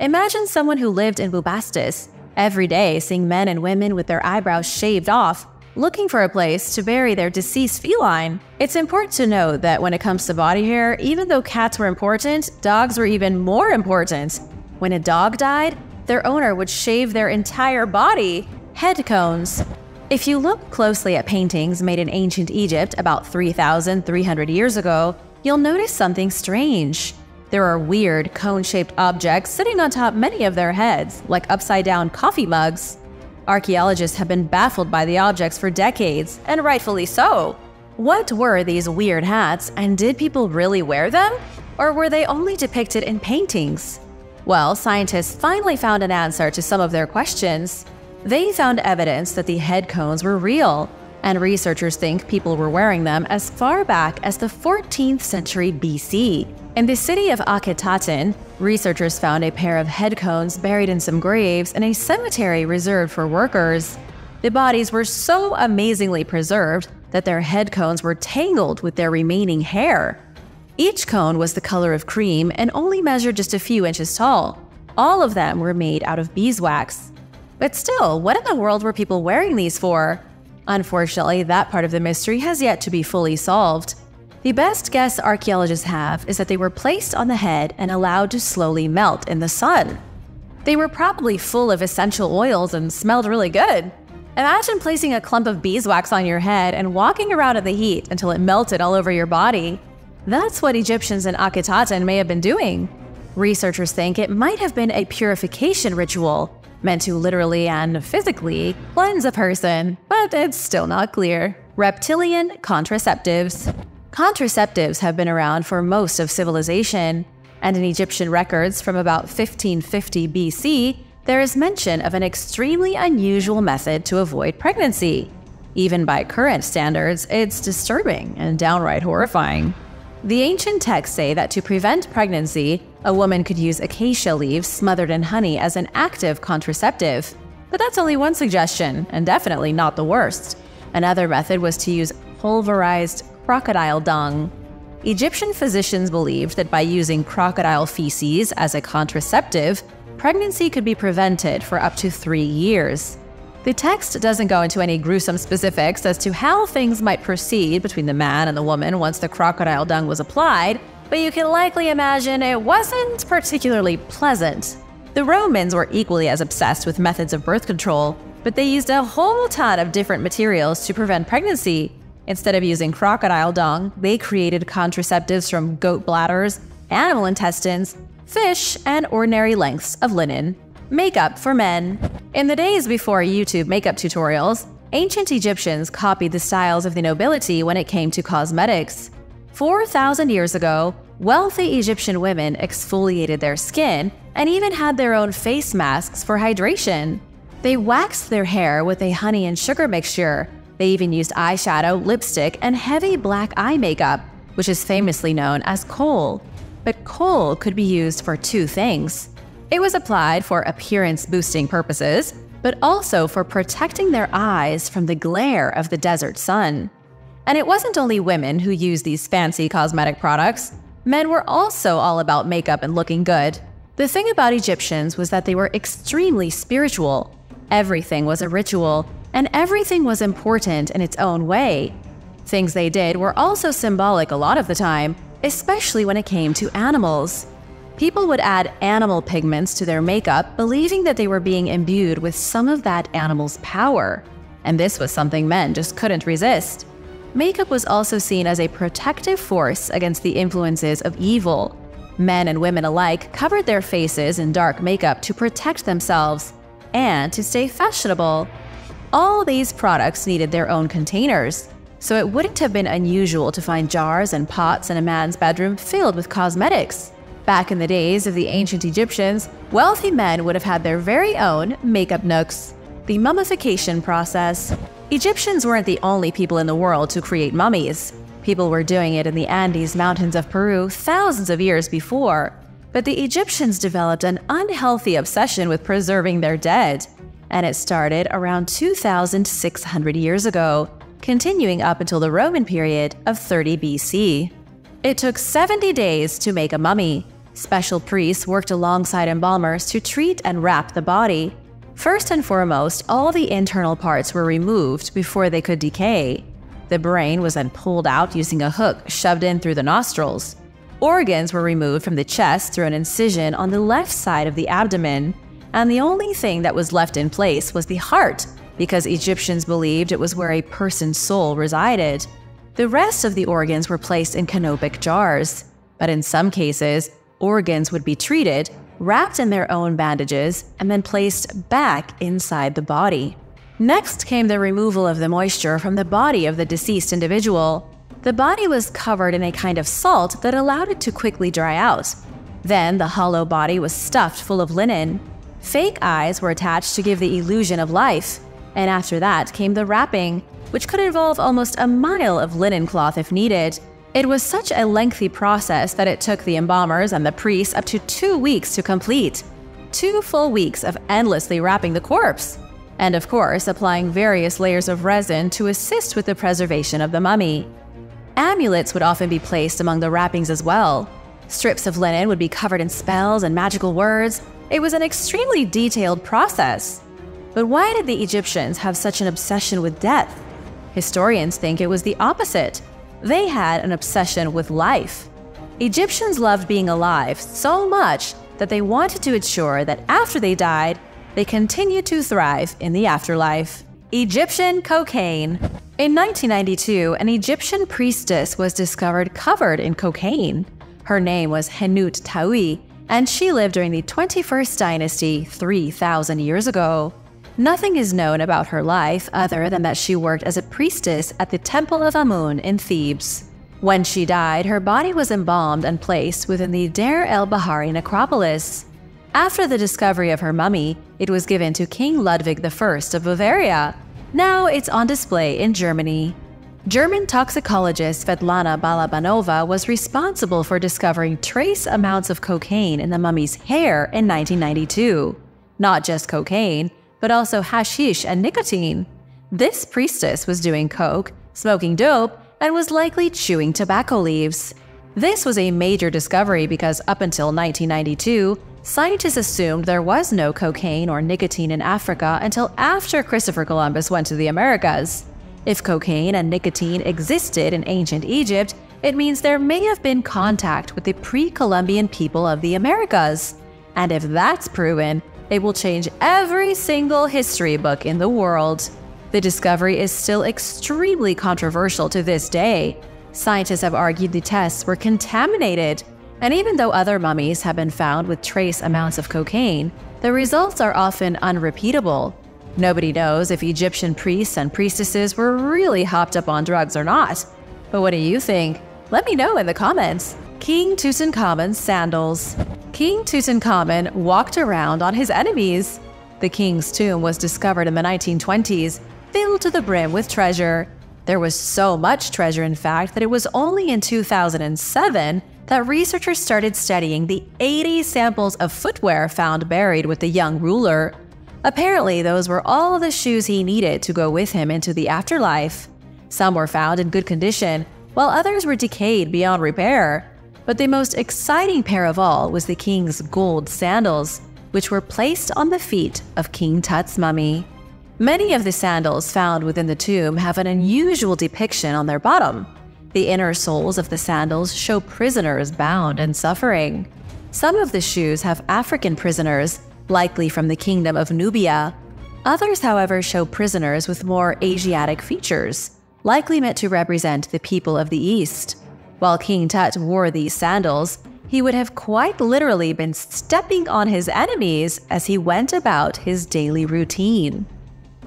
Imagine someone who lived in Bubastis, every day seeing men and women with their eyebrows shaved off, looking for a place to bury their deceased feline. It's important to note that when it comes to body hair, even though cats were important, dogs were even more important. When a dog died, their owner would shave their entire body. Head cones. If you look closely at paintings made in ancient Egypt about 3,300 years ago, you'll notice something strange. There are weird, cone-shaped objects sitting on top many of their heads, like upside-down coffee mugs. Archaeologists have been baffled by the objects for decades, and rightfully so. What were these weird hats, and did people really wear them? Or were they only depicted in paintings? Well, scientists finally found an answer to some of their questions. They found evidence that the head cones were real, and researchers think people were wearing them as far back as the 14th century BC. In the city of Akhetaten, researchers found a pair of head cones buried in some graves in a cemetery reserved for workers. The bodies were so amazingly preserved that their head cones were tangled with their remaining hair. Each cone was the color of cream and only measured just a few inches tall. All of them were made out of beeswax. But still, what in the world were people wearing these for? Unfortunately, that part of the mystery has yet to be fully solved. The best guess archaeologists have is that they were placed on the head and allowed to slowly melt in the sun. They were probably full of essential oils and smelled really good. Imagine placing a clump of beeswax on your head and walking around in the heat until it melted all over your body. That's what Egyptians in Akhetaten may have been doing. Researchers think it might have been a purification ritual, meant to literally and physically cleanse a person, but it's still not clear. Reptilian contraceptives. Contraceptives have been around for most of civilization, and in Egyptian records from about 1550 BC, there is mention of an extremely unusual method to avoid pregnancy. Even by current standards, it's disturbing and downright horrifying. The ancient texts say that to prevent pregnancy, a woman could use acacia leaves smothered in honey as an active contraceptive. But that's only one suggestion, and definitely not the worst. Another method was to use pulverized crocodile dung. Egyptian physicians believed that by using crocodile feces as a contraceptive, pregnancy could be prevented for up to 3 years. The text doesn't go into any gruesome specifics as to how things might proceed between the man and the woman once the crocodile dung was applied, but you can likely imagine it wasn't particularly pleasant. The Romans were equally as obsessed with methods of birth control, but they used a whole ton of different materials to prevent pregnancy. Instead of using crocodile dung, they created contraceptives from goat bladders, animal intestines, fish, and ordinary lengths of linen. Makeup for men. In the days before YouTube makeup tutorials, ancient Egyptians copied the styles of the nobility when it came to cosmetics. 4,000 years ago, wealthy Egyptian women exfoliated their skin and even had their own face masks for hydration. They waxed their hair with a honey and sugar mixture. They even used eyeshadow, lipstick, and heavy black eye makeup, which is famously known as kohl. But kohl could be used for two things. It was applied for appearance-boosting purposes, but also for protecting their eyes from the glare of the desert sun. And it wasn't only women who used these fancy cosmetic products. Men were also all about makeup and looking good. The thing about Egyptians was that they were extremely spiritual. Everything was a ritual, and everything was important in its own way. Things they did were also symbolic a lot of the time, especially when it came to animals. People would add animal pigments to their makeup, believing that they were being imbued with some of that animal's power. And this was something men just couldn't resist. Makeup was also seen as a protective force against the influences of evil. Men and women alike covered their faces in dark makeup to protect themselves and to stay fashionable. All these products needed their own containers, so it wouldn't have been unusual to find jars and pots in a man's bedroom filled with cosmetics. Back in the days of the ancient Egyptians, wealthy men would have had their very own makeup nooks. The mummification process. Egyptians weren't the only people in the world to create mummies. People were doing it in the Andes Mountains of Peru thousands of years before. But the Egyptians developed an unhealthy obsession with preserving their dead. And it started around 2,600 years ago, continuing up until the Roman period of 30 BC. It took 70 days to make a mummy. Special priests worked alongside embalmers to treat and wrap the body. First and foremost, all the internal parts were removed before they could decay. The brain was then pulled out using a hook shoved in through the nostrils. Organs were removed from the chest through an incision on the left side of the abdomen. And the only thing that was left in place was the heart, because Egyptians believed it was where a person's soul resided. The rest of the organs were placed in canopic jars. But in some cases, organs would be treated, wrapped in their own bandages, and then placed back inside the body. Next came the removal of the moisture from the body of the deceased individual. The body was covered in a kind of salt that allowed it to quickly dry out. Then the hollow body was stuffed full of linen. Fake eyes were attached to give the illusion of life. And after that came the wrapping, which could involve almost a mile of linen cloth if needed. It was such a lengthy process that it took the embalmers and the priests up to 2 weeks to complete. 2 full weeks of endlessly wrapping the corpse. And of course, applying various layers of resin to assist with the preservation of the mummy. Amulets would often be placed among the wrappings as well. Strips of linen would be covered in spells and magical words. It was an extremely detailed process. But why did the Egyptians have such an obsession with death? Historians think it was the opposite. They had an obsession with life. Egyptians loved being alive so much that they wanted to ensure that after they died, they continued to thrive in the afterlife. Egyptian cocaine. In 1992, an Egyptian priestess was discovered covered in cocaine. Her name was Henut Tawi, and she lived during the 21st dynasty 3,000 years ago. Nothing is known about her life other than that she worked as a priestess at the Temple of Amun in Thebes. When she died, her body was embalmed and placed within the Deir el-Bahari necropolis. After the discovery of her mummy, it was given to King Ludwig I of Bavaria. Now it's on display in Germany. German toxicologist Svetlana Balabanova was responsible for discovering trace amounts of cocaine in the mummy's hair in 1992. Not just cocaine, but also hashish and nicotine. This priestess was doing coke, smoking dope, and was likely chewing tobacco leaves. This was a major discovery because up until 1992, scientists assumed there was no cocaine or nicotine in Africa until after Christopher Columbus went to the Americas. If cocaine and nicotine existed in ancient Egypt, it means there may have been contact with the pre-Columbian people of the Americas. And if that's proven, it will change every single history book in the world. The discovery is still extremely controversial to this day. Scientists have argued the tests were contaminated, and even though other mummies have been found with trace amounts of cocaine, the results are often unrepeatable. Nobody knows if Egyptian priests and priestesses were really hopped up on drugs or not. But what do you think? Let me know in the comments. King Tutankhamun's sandals. King Tutankhamun walked around on his enemies. The king's tomb was discovered in the 1920s, filled to the brim with treasure. There was so much treasure, in fact, that it was only in 2007 that researchers started studying the 80 samples of footwear found buried with the young ruler. Apparently, those were all the shoes he needed to go with him into the afterlife. Some were found in good condition, while others were decayed beyond repair. But the most exciting pair of all was the king's gold sandals, which were placed on the feet of King Tut's mummy. Many of the sandals found within the tomb have an unusual depiction on their bottom. The inner soles of the sandals show prisoners bound and suffering. Some of the shoes have African prisoners, likely from the kingdom of Nubia. Others, however, show prisoners with more Asiatic features, likely meant to represent the people of the East. While King Tut wore these sandals, he would have quite literally been stepping on his enemies as he went about his daily routine.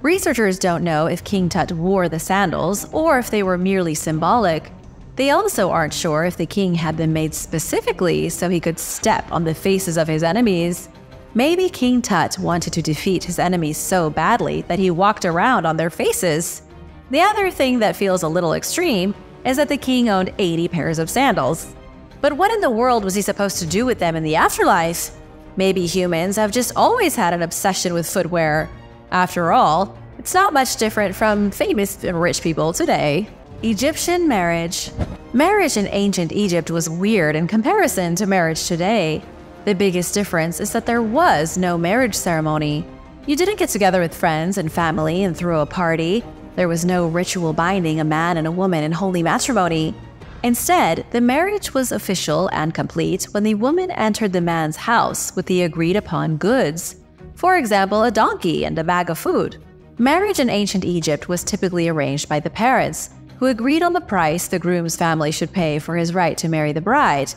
Researchers don't know if King Tut wore the sandals or if they were merely symbolic. They also aren't sure if the king had them made specifically so he could step on the faces of his enemies. Maybe King Tut wanted to defeat his enemies so badly that he walked around on their faces. The other thing that feels a little extreme is that the king owned 80 pairs of sandals. But what in the world was he supposed to do with them in the afterlife? Maybe humans have just always had an obsession with footwear. After all, it's not much different from famous and rich people today. Egyptian marriage. Marriage in ancient Egypt was weird in comparison to marriage today. The biggest difference is that there was no marriage ceremony. You didn't get together with friends and family and throw a party. There was no ritual binding a man and a woman in holy matrimony. Instead, the marriage was official and complete when the woman entered the man's house with the agreed-upon goods. For example, a donkey and a bag of food. Marriage in ancient Egypt was typically arranged by the parents, who agreed on the price the groom's family should pay for his right to marry the bride.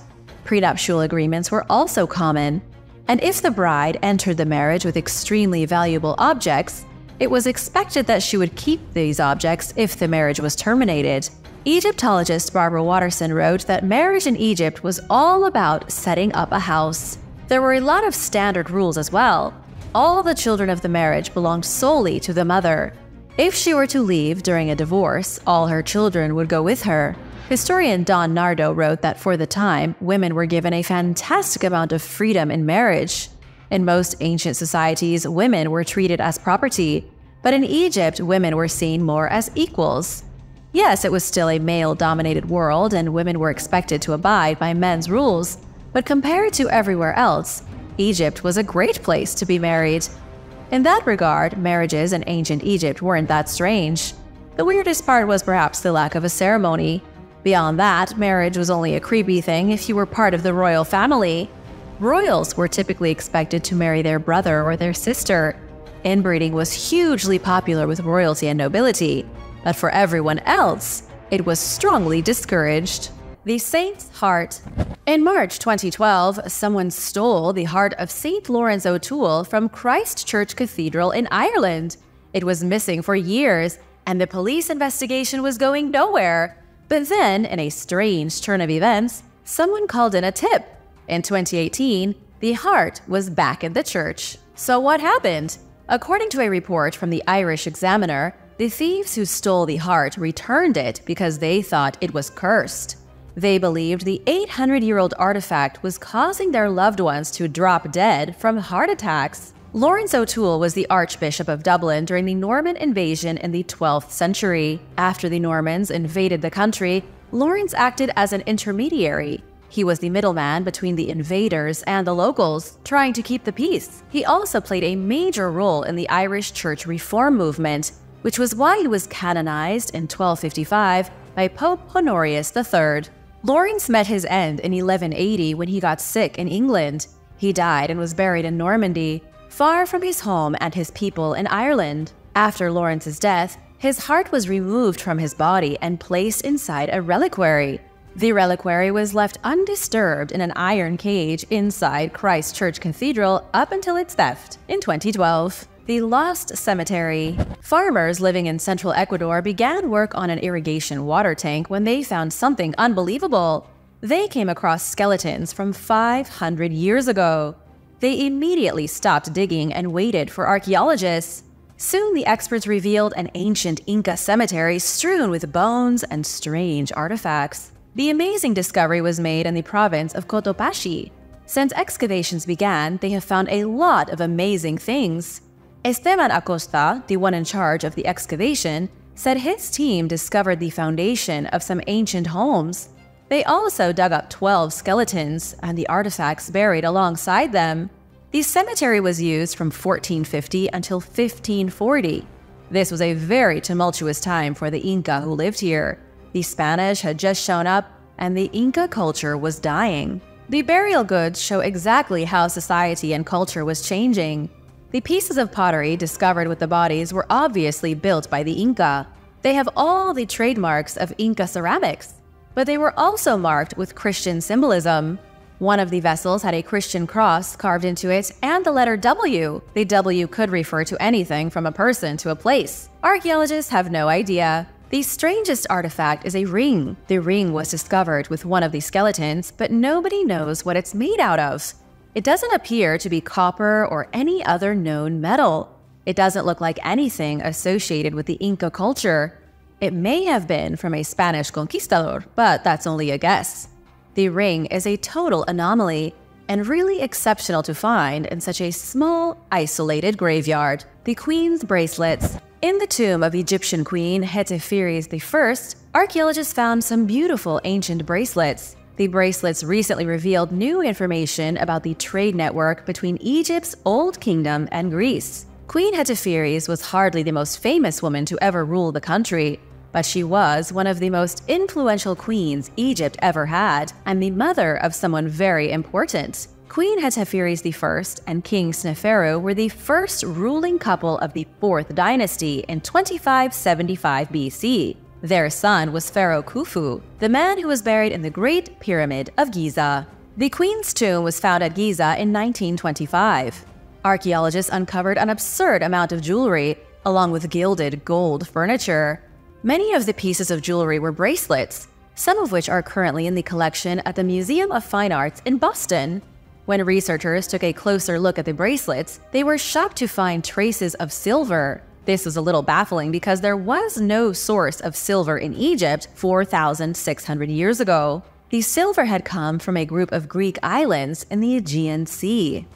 Prenuptial agreements were also common, and if the bride entered the marriage with extremely valuable objects, it was expected that she would keep these objects if the marriage was terminated. Egyptologist Barbara Watterson wrote that marriage in Egypt was all about setting up a house. There were a lot of standard rules as well. All the children of the marriage belonged solely to the mother. If she were to leave during a divorce, all her children would go with her. Historian Don Nardo wrote that for the time, women were given a fantastic amount of freedom in marriage. In most ancient societies, women were treated as property, but in Egypt, women were seen more as equals. Yes, it was still a male-dominated world, and women were expected to abide by men's rules, but compared to everywhere else, Egypt was a great place to be married. In that regard, marriages in ancient Egypt weren't that strange. The weirdest part was perhaps the lack of a ceremony. Beyond that, marriage was only a creepy thing if you were part of the royal family. Royals were typically expected to marry their brother or their sister. Inbreeding was hugely popular with royalty and nobility, but for everyone else, it was strongly discouraged. The Saint's Heart. In March 2012, someone stole the heart of St. Lawrence O'Toole from Christ Church Cathedral in Ireland. It was missing for years, and the police investigation was going nowhere. But then, in a strange turn of events, someone called in a tip. In 2018, the heart was back in the church. So what happened? According to a report from the Irish Examiner, the thieves who stole the heart returned it because they thought it was cursed. They believed the 800-year-old artifact was causing their loved ones to drop dead from heart attacks. Lawrence O'Toole was the Archbishop of Dublin during the Norman invasion in the 12th century. After the Normans invaded the country, Lawrence acted as an intermediary. He was the middleman between the invaders and the locals, trying to keep the peace. He also played a major role in the Irish church reform movement, which was why he was canonized in 1255 by Pope Honorius III. Lawrence met his end in 1180 when he got sick in England. He died and was buried in Normandy, far from his home and his people in Ireland. After Lawrence's death, his heart was removed from his body and placed inside a reliquary. The reliquary was left undisturbed in an iron cage inside Christ Church Cathedral up until its theft in 2012. The Lost Cemetery. Farmers living in central Ecuador began work on an irrigation water tank when they found something unbelievable. They came across skeletons from 500 years ago. They immediately stopped digging and waited for archaeologists. Soon the experts revealed an ancient Inca cemetery strewn with bones and strange artifacts. The amazing discovery was made in the province of Cotopaxi. Since excavations began, they have found a lot of amazing things. Esteban Acosta, the one in charge of the excavation, said his team discovered the foundation of some ancient homes. They also dug up 12 skeletons and the artifacts buried alongside them. The cemetery was used from 1450 until 1540. This was a very tumultuous time for the Inca who lived here. The Spanish had just shown up, and the Inca culture was dying. The burial goods show exactly how society and culture was changing. The pieces of pottery discovered with the bodies were obviously built by the Inca. They have all the trademarks of Inca ceramics, but they were also marked with Christian symbolism. One of the vessels had a Christian cross carved into it and the letter W. The W could refer to anything from a person to a place. Archaeologists have no idea. The strangest artifact is a ring. The ring was discovered with one of the skeletons, but nobody knows what it's made out of. It doesn't appear to be copper or any other known metal. It doesn't look like anything associated with the Inca culture. It may have been from a Spanish conquistador, but that's only a guess. The ring is a total anomaly and really exceptional to find in such a small, isolated graveyard. The Queens Bracelets. In the tomb of Egyptian Queen Hetepheres I, archaeologists found some beautiful ancient bracelets. The bracelets recently revealed new information about the trade network between Egypt's Old Kingdom and Greece. Queen Hetepheres was hardly the most famous woman to ever rule the country, but she was one of the most influential queens Egypt ever had, and the mother of someone very important. Queen Hetepheres I and King Sneferu were the first ruling couple of the 4th dynasty in 2575 BC. Their son was Pharaoh Khufu, the man who was buried in the Great Pyramid of Giza. The queen's tomb was found at Giza in 1925. Archaeologists uncovered an absurd amount of jewelry, along with gilded gold furniture. Many of the pieces of jewelry were bracelets, some of which are currently in the collection at the Museum of Fine Arts in Boston. When researchers took a closer look at the bracelets, they were shocked to find traces of silver. This was a little baffling because there was no source of silver in Egypt 4,600 years ago. The silver had come from a group of Greek islands in the Aegean Sea.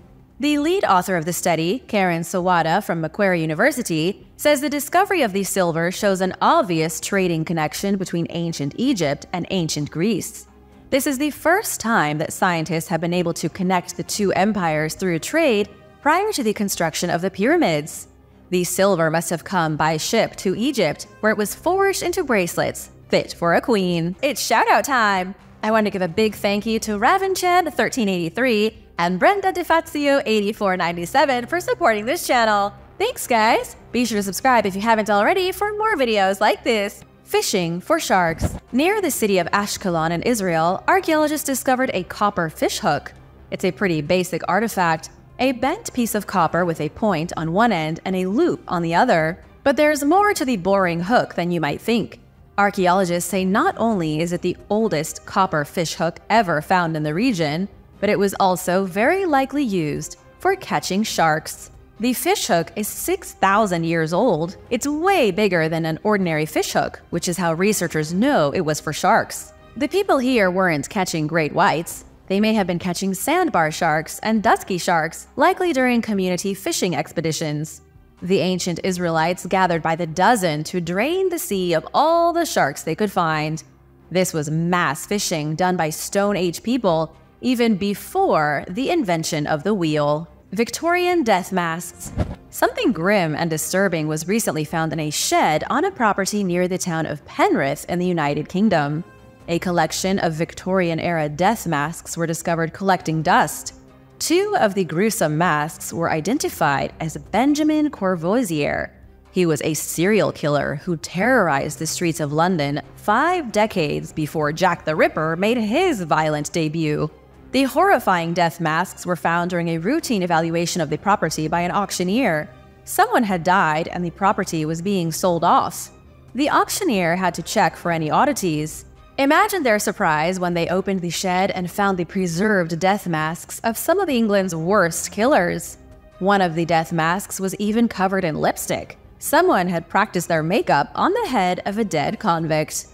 The lead author of the study, Karen Sawada from Macquarie University, says the discovery of the silver shows an obvious trading connection between ancient Egypt and ancient Greece. This is the first time that scientists have been able to connect the two empires through trade prior to the construction of the pyramids. The silver must have come by ship to Egypt, where it was forged into bracelets fit for a queen. It's shoutout time! I want to give a big thank you to Ravenched1383 and Brenda DeFazio8497 for supporting this channel. Thanks, guys! Be sure to subscribe if you haven't already for more videos like this. Fishing for sharks. Near the city of Ashkelon in Israel, archaeologists discovered a copper fishhook. It's a pretty basic artifact, a bent piece of copper with a point on one end and a loop on the other. But there's more to the boring hook than you might think. Archaeologists say not only is it the oldest copper fishhook ever found in the region, but it was also very likely used for catching sharks. The fishhook is 6,000 years old. It's way bigger than an ordinary fishhook, which is how researchers know it was for sharks. The people here weren't catching great whites. They may have been catching sandbar sharks and dusky sharks, likely during community fishing expeditions. The ancient Israelites gathered by the dozen to drain the sea of all the sharks they could find. This was mass fishing done by Stone Age people, even before the invention of the wheel. Victorian death masks. Something grim and disturbing was recently found in a shed on a property near the town of Penrith in the United Kingdom. A collection of Victorian-era death masks were discovered collecting dust. 2 of the gruesome masks were identified as Benjamin Courvoisier. He was a serial killer who terrorized the streets of London 5 decades before Jack the Ripper made his violent debut. The horrifying death masks were found during a routine evaluation of the property by an auctioneer. Someone had died and the property was being sold off. The auctioneer had to check for any oddities. Imagine their surprise when they opened the shed and found the preserved death masks of some of England's worst killers. One of the death masks was even covered in lipstick. Someone had practiced their makeup on the head of a dead convict.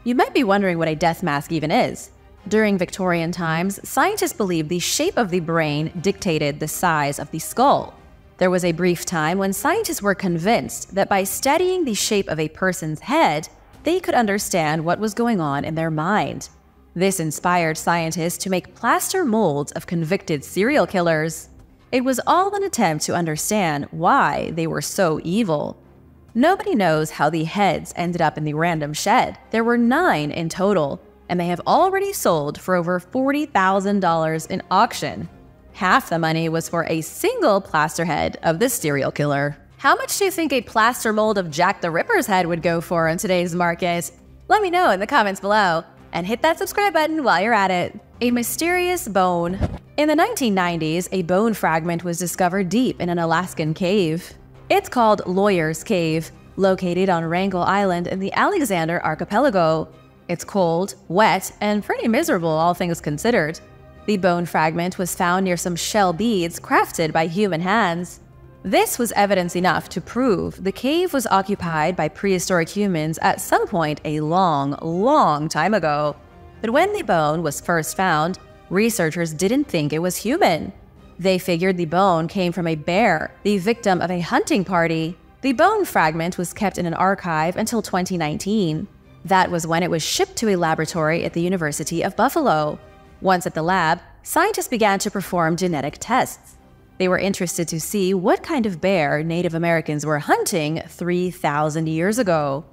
You might be wondering what a death mask even is. During Victorian times, scientists believed the shape of the brain dictated the size of the skull. There was a brief time when scientists were convinced that by studying the shape of a person's head, they could understand what was going on in their mind. This inspired scientists to make plaster molds of convicted serial killers. It was all an attempt to understand why they were so evil. Nobody knows how the heads ended up in the random shed. There were 9 in total, and they have already sold for over $40,000 in auction. Half the money was for a single plaster head of the serial killer. How much do you think a plaster mold of Jack the Ripper's head would go for in today's market? Let me know in the comments below, and hit that subscribe button while you're at it. A mysterious bone. In the 1990s, a bone fragment was discovered deep in an Alaskan cave. It's called Lawyer's Cave, located on Wrangel Island in the Alexander Archipelago. It's cold, wet, and pretty miserable, all things considered. The bone fragment was found near some shell beads crafted by human hands. This was evidence enough to prove the cave was occupied by prehistoric humans at some point a long time ago. But when the bone was first found, researchers didn't think it was human. They figured the bone came from a bear, the victim of a hunting party. The bone fragment was kept in an archive until 2019. That was when it was shipped to a laboratory at the University of Buffalo. Once at the lab, scientists began to perform genetic tests. They were interested to see what kind of bear Native Americans were hunting 3,000 years ago.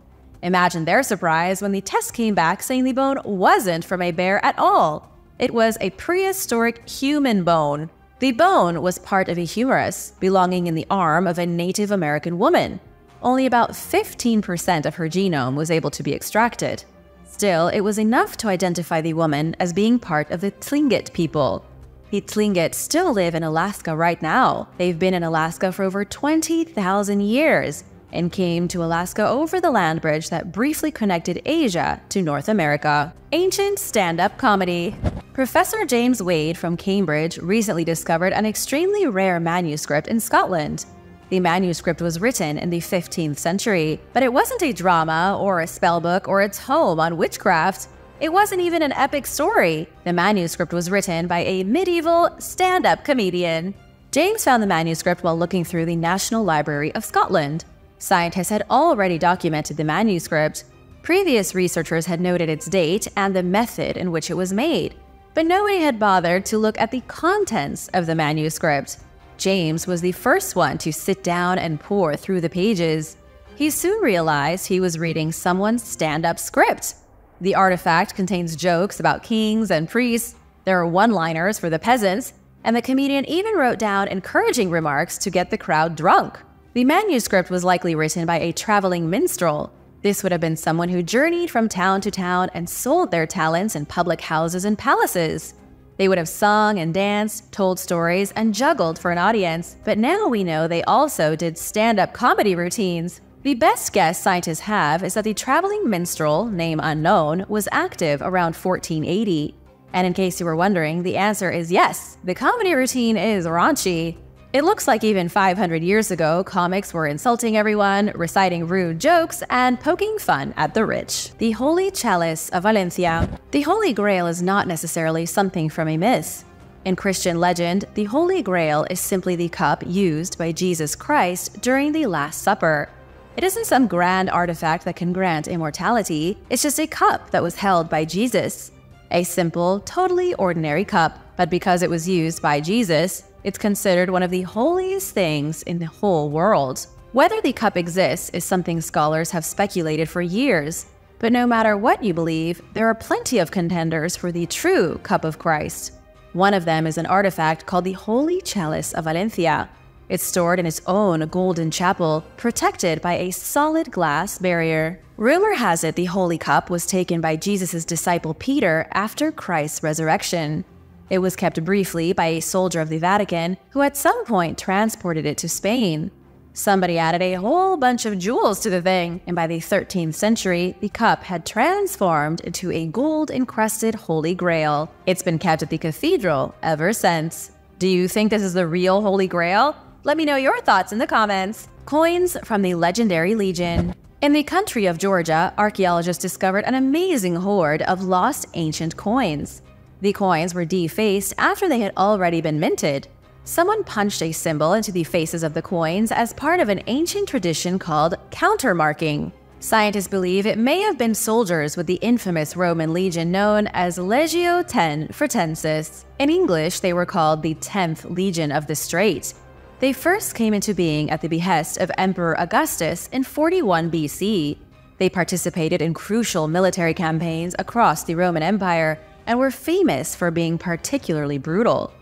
Imagine their surprise when the test came back saying the bone wasn't from a bear at all. It was a prehistoric human bone. The bone was part of a humerus belonging in the arm of a Native American woman. Only about 15% of her genome was able to be extracted. Still, it was enough to identify the woman as being part of the Tlingit people. The Tlingit still live in Alaska right now. They've been in Alaska for over 20,000 years and came to Alaska over the land bridge that briefly connected Asia to North America. Ancient stand-up comedy. Professor James Wade from Cambridge recently discovered an extremely rare manuscript in Scotland. The manuscript was written in the 15th century, but it wasn't a drama or a spellbook or its home on witchcraft. It wasn't even an epic story. The manuscript was written by a medieval stand-up comedian. James found the manuscript while looking through the National Library of Scotland. Scientists had already documented the manuscript. Previous researchers had noted its date and the method in which it was made, but nobody had bothered to look at the contents of the manuscript. James was the first one to sit down and pore through the pages. He soon realized he was reading someone's stand-up script. The artifact contains jokes about kings and priests, there are one-liners for the peasants, and the comedian even wrote down encouraging remarks to get the crowd drunk. The manuscript was likely written by a traveling minstrel. This would have been someone who journeyed from town to town and sold their talents in public houses and palaces. They would have sung and danced, told stories, and juggled for an audience, but now we know they also did stand-up comedy routines. The best guess scientists have is that the traveling minstrel, name unknown, was active around 1480. And in case you were wondering, the answer is yes, the comedy routine is raunchy. It looks like even 500 years ago, comics were insulting everyone, reciting rude jokes, and poking fun at the rich. The Holy Chalice of Valencia. The Holy Grail is not necessarily something from a myth. In Christian legend, the Holy Grail is simply the cup used by Jesus Christ during the Last Supper. It isn't some grand artifact that can grant immortality, it's just a cup that was held by Jesus. A simple, totally ordinary cup, but because it was used by Jesus, it's considered one of the holiest things in the whole world. Whether the cup exists is something scholars have speculated for years, But no matter what you believe, there are plenty of contenders for the true Cup of Christ. One of them is an artifact called the Holy Chalice of Valencia. It's stored in its own golden chapel, protected by a solid glass barrier. Rumor has it the Holy Cup was taken by Jesus' disciple Peter after Christ's resurrection. It was kept briefly by a soldier of the Vatican who at some point transported it to Spain. Somebody added a whole bunch of jewels to the thing, and by the 13th century, the cup had transformed into a gold-encrusted Holy Grail. It's been kept at the cathedral ever since. Do you think this is the real Holy Grail? Let me know your thoughts in the comments. Coins from the legendary Legion. In the country of Georgia, archaeologists discovered an amazing hoard of lost ancient coins. The coins were defaced after they had already been minted. Someone punched a symbol into the faces of the coins as part of an ancient tradition called countermarking. Scientists believe it may have been soldiers with the infamous Roman legion known as Legio X Fretensis. In English, they were called the 10th Legion of the Strait. They first came into being at the behest of Emperor Augustus in 41 BC. They participated in crucial military campaigns across the Roman Empire and were famous for being particularly brutal.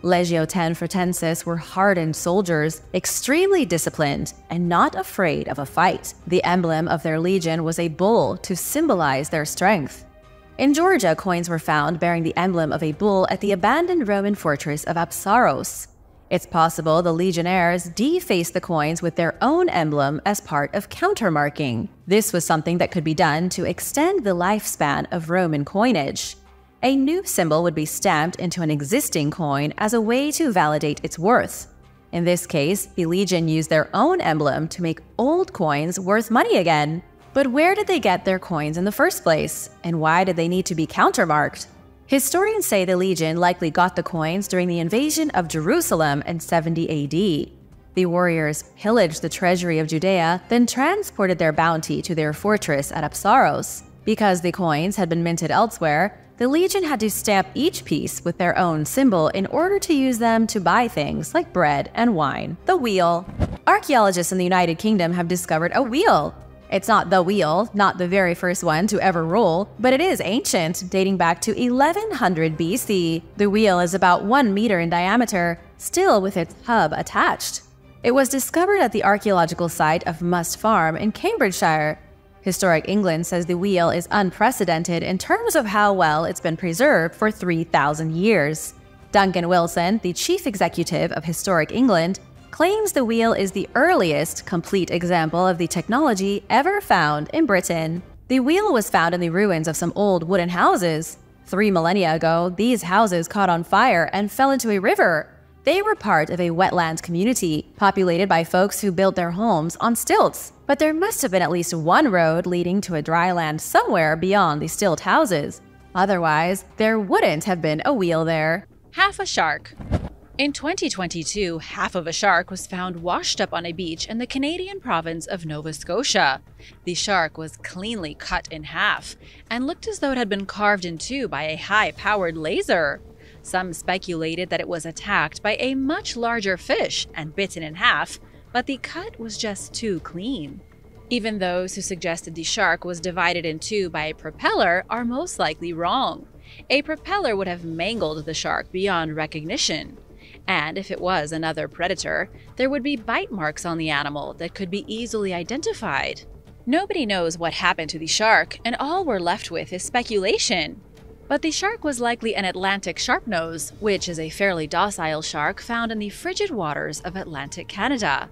Legio X Fretensis were hardened soldiers, extremely disciplined, and not afraid of a fight. The emblem of their legion was a bull to symbolize their strength. In Georgia, coins were found bearing the emblem of a bull at the abandoned Roman fortress of Apsaros. It's possible the legionnaires defaced the coins with their own emblem as part of countermarking. This was something that could be done to extend the lifespan of Roman coinage. A new symbol would be stamped into an existing coin as a way to validate its worth. In this case, the Legion used their own emblem to make old coins worth money again. But where did they get their coins in the first place? And why did they need to be countermarked? Historians say the Legion likely got the coins during the invasion of Jerusalem in 70 AD. The warriors pillaged the treasury of Judea, then transported their bounty to their fortress at Apsaros. Because the coins had been minted elsewhere, the Legion had to stamp each piece with their own symbol in order to use them to buy things like bread and wine. The wheel. Archaeologists in the United Kingdom have discovered a wheel. It's not the wheel, not the very first one to ever roll, but it is ancient, dating back to 1100 BC. The wheel is about 1 meter in diameter, still with its hub attached. It was discovered at the archaeological site of Must Farm in Cambridgeshire. Historic England says the wheel is unprecedented in terms of how well it's been preserved for 3,000 years. Duncan Wilson, the chief executive of Historic England, claims the wheel is the earliest complete example of the technology ever found in Britain. The wheel was found in the ruins of some old wooden houses. 3 millennia ago, these houses caught on fire and fell into a river. They were part of a wetland community, populated by folks who built their homes on stilts. But there must have been at least one road leading to a dry land somewhere beyond the stilt houses. Otherwise, there wouldn't have been a wheel there. Half a shark. In 2022, half of a shark was found washed up on a beach in the Canadian province of Nova Scotia. The shark was cleanly cut in half and looked as though it had been carved in two by a high-powered laser. Some speculated that it was attacked by a much larger fish and bitten in half, but the cut was just too clean. Even those who suggested the shark was divided in two by a propeller are most likely wrong. A propeller would have mangled the shark beyond recognition. And if it was another predator, there would be bite marks on the animal that could be easily identified. Nobody knows what happened to the shark, and all we're left with is speculation. But the shark was likely an Atlantic sharpnose, which is a fairly docile shark found in the frigid waters of Atlantic Canada.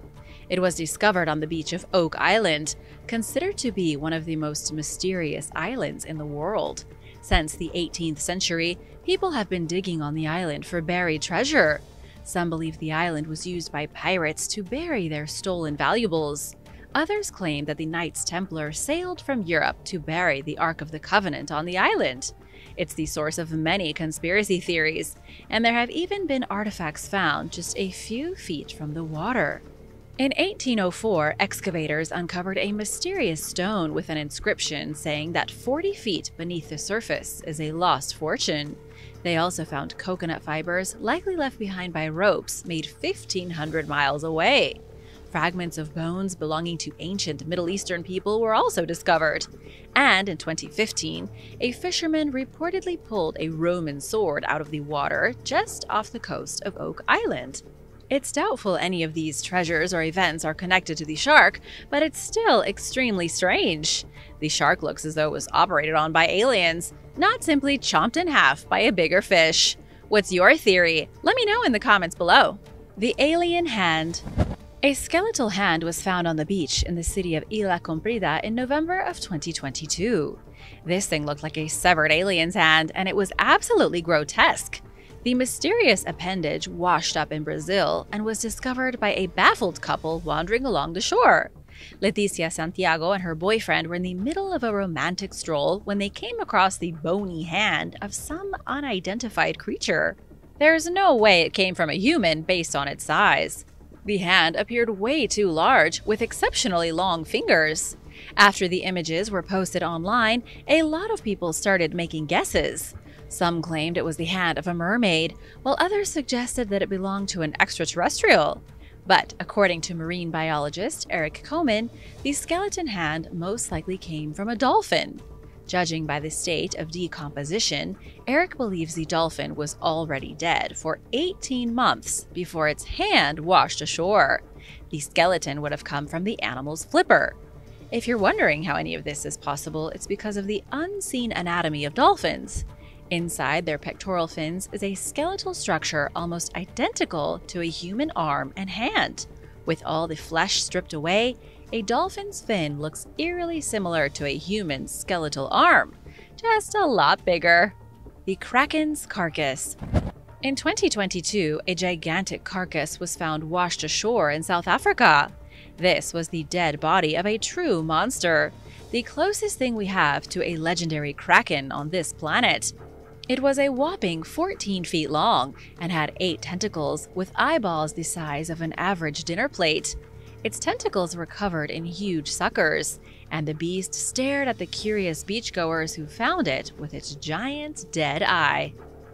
It was discovered on the beach of Oak Island, considered to be one of the most mysterious islands in the world. Since the 18th century, people have been digging on the island for buried treasure. Some believe the island was used by pirates to bury their stolen valuables. Others claim that the Knights Templar sailed from Europe to bury the Ark of the Covenant on the island. It's the source of many conspiracy theories, and there have even been artifacts found just a few feet from the water. In 1804, excavators uncovered a mysterious stone with an inscription saying that 40 feet beneath the surface is a lost fortune. They also found coconut fibers likely left behind by ropes made 1,500 miles away. Fragments of bones belonging to ancient Middle Eastern people were also discovered. And in 2015, a fisherman reportedly pulled a Roman sword out of the water just off the coast of Oak Island. It's doubtful any of these treasures or events are connected to the shark, but it's still extremely strange. The shark looks as though it was operated on by aliens, not simply chomped in half by a bigger fish. What's your theory? Let me know in the comments below. The alien hand. A skeletal hand was found on the beach in the city of Isla Comprida in November of 2022. This thing looked like a severed alien's hand, and it was absolutely grotesque. The mysterious appendage washed up in Brazil and was discovered by a baffled couple wandering along the shore. Leticia Santiago and her boyfriend were in the middle of a romantic stroll when they came across the bony hand of some unidentified creature. There's no way it came from a human based on its size. The hand appeared way too large, with exceptionally long fingers. After the images were posted online, a lot of people started making guesses. Some claimed it was the hand of a mermaid, while others suggested that it belonged to an extraterrestrial. But according to marine biologist Eric Comet, the skeleton hand most likely came from a dolphin. Judging by the state of decomposition, Eric believes the dolphin was already dead for 18 months before its hand washed ashore. The skeleton would have come from the animal's flipper. If you're wondering how any of this is possible, it's because of the unseen anatomy of dolphins. Inside their pectoral fins is a skeletal structure almost identical to a human arm and hand. With all the flesh stripped away, a dolphin's fin looks eerily similar to a human skeletal arm, just a lot bigger. The Kraken's carcass. In 2022, a gigantic carcass was found washed ashore in South Africa. This was the dead body of a true monster, the closest thing we have to a legendary kraken on this planet. It was a whopping 14 feet long and had 8 tentacles with eyeballs the size of an average dinner plate. Its tentacles were covered in huge suckers, and the beast stared at the curious beachgoers who found it with its giant dead eye.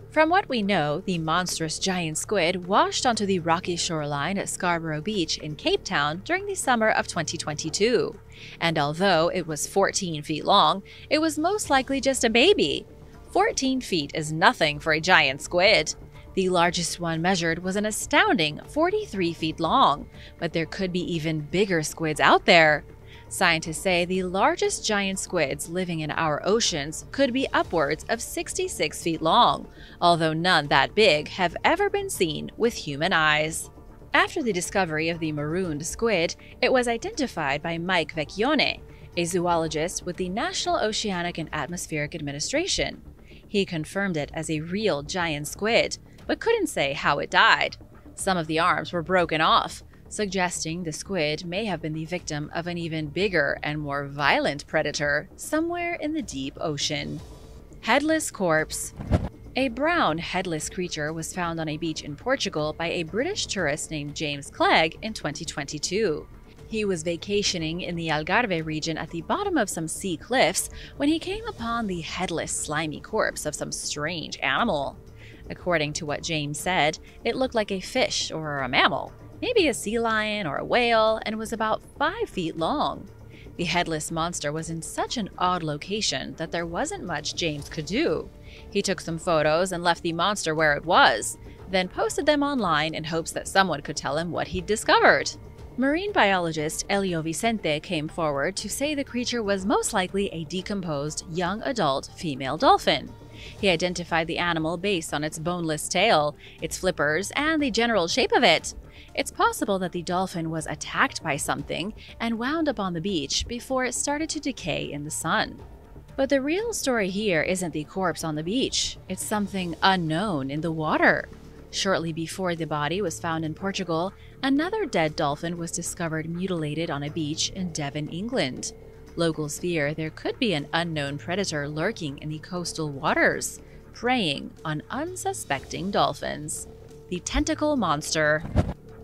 From what we know, the monstrous giant squid washed onto the rocky shoreline at Scarborough Beach in Cape Town during the summer of 2022. And although it was 14 feet long, it was most likely just a baby. 14 feet is nothing for a giant squid. The largest one measured was an astounding 43 feet long, but there could be even bigger squids out there. Scientists say the largest giant squids living in our oceans could be upwards of 66 feet long, although none that big have ever been seen with human eyes. After the discovery of the marooned squid, it was identified by Mike Vecchione, a zoologist with the National Oceanic and Atmospheric Administration. He confirmed it as a real giant squid, but couldn't say how it died. Some of the arms were broken off, suggesting the squid may have been the victim of an even bigger and more violent predator somewhere in the deep ocean. Headless corpse. A brown, headless creature was found on a beach in Portugal by a British tourist named James Clegg in 2022. He was vacationing in the Algarve region at the bottom of some sea cliffs when he came upon the headless, slimy corpse of some strange animal. According to what James said, it looked like a fish or a mammal, maybe a sea lion or a whale, and was about 5 feet long. The headless monster was in such an odd location that there wasn't much James could do. He took some photos and left the monster where it was, then posted them online in hopes that someone could tell him what he'd discovered. Marine biologist Elio Vicente came forward to say the creature was most likely a decomposed young adult female dolphin. He identified the animal based on its boneless tail, its flippers, and the general shape of it. It's possible that the dolphin was attacked by something and wound up on the beach before it started to decay in the sun. But the real story here isn't the corpse on the beach, it's something unknown in the water. Shortly before the body was found in Portugal, another dead dolphin was discovered mutilated on a beach in Devon, England. Locals fear there could be an unknown predator lurking in the coastal waters, preying on unsuspecting dolphins. The tentacle monster.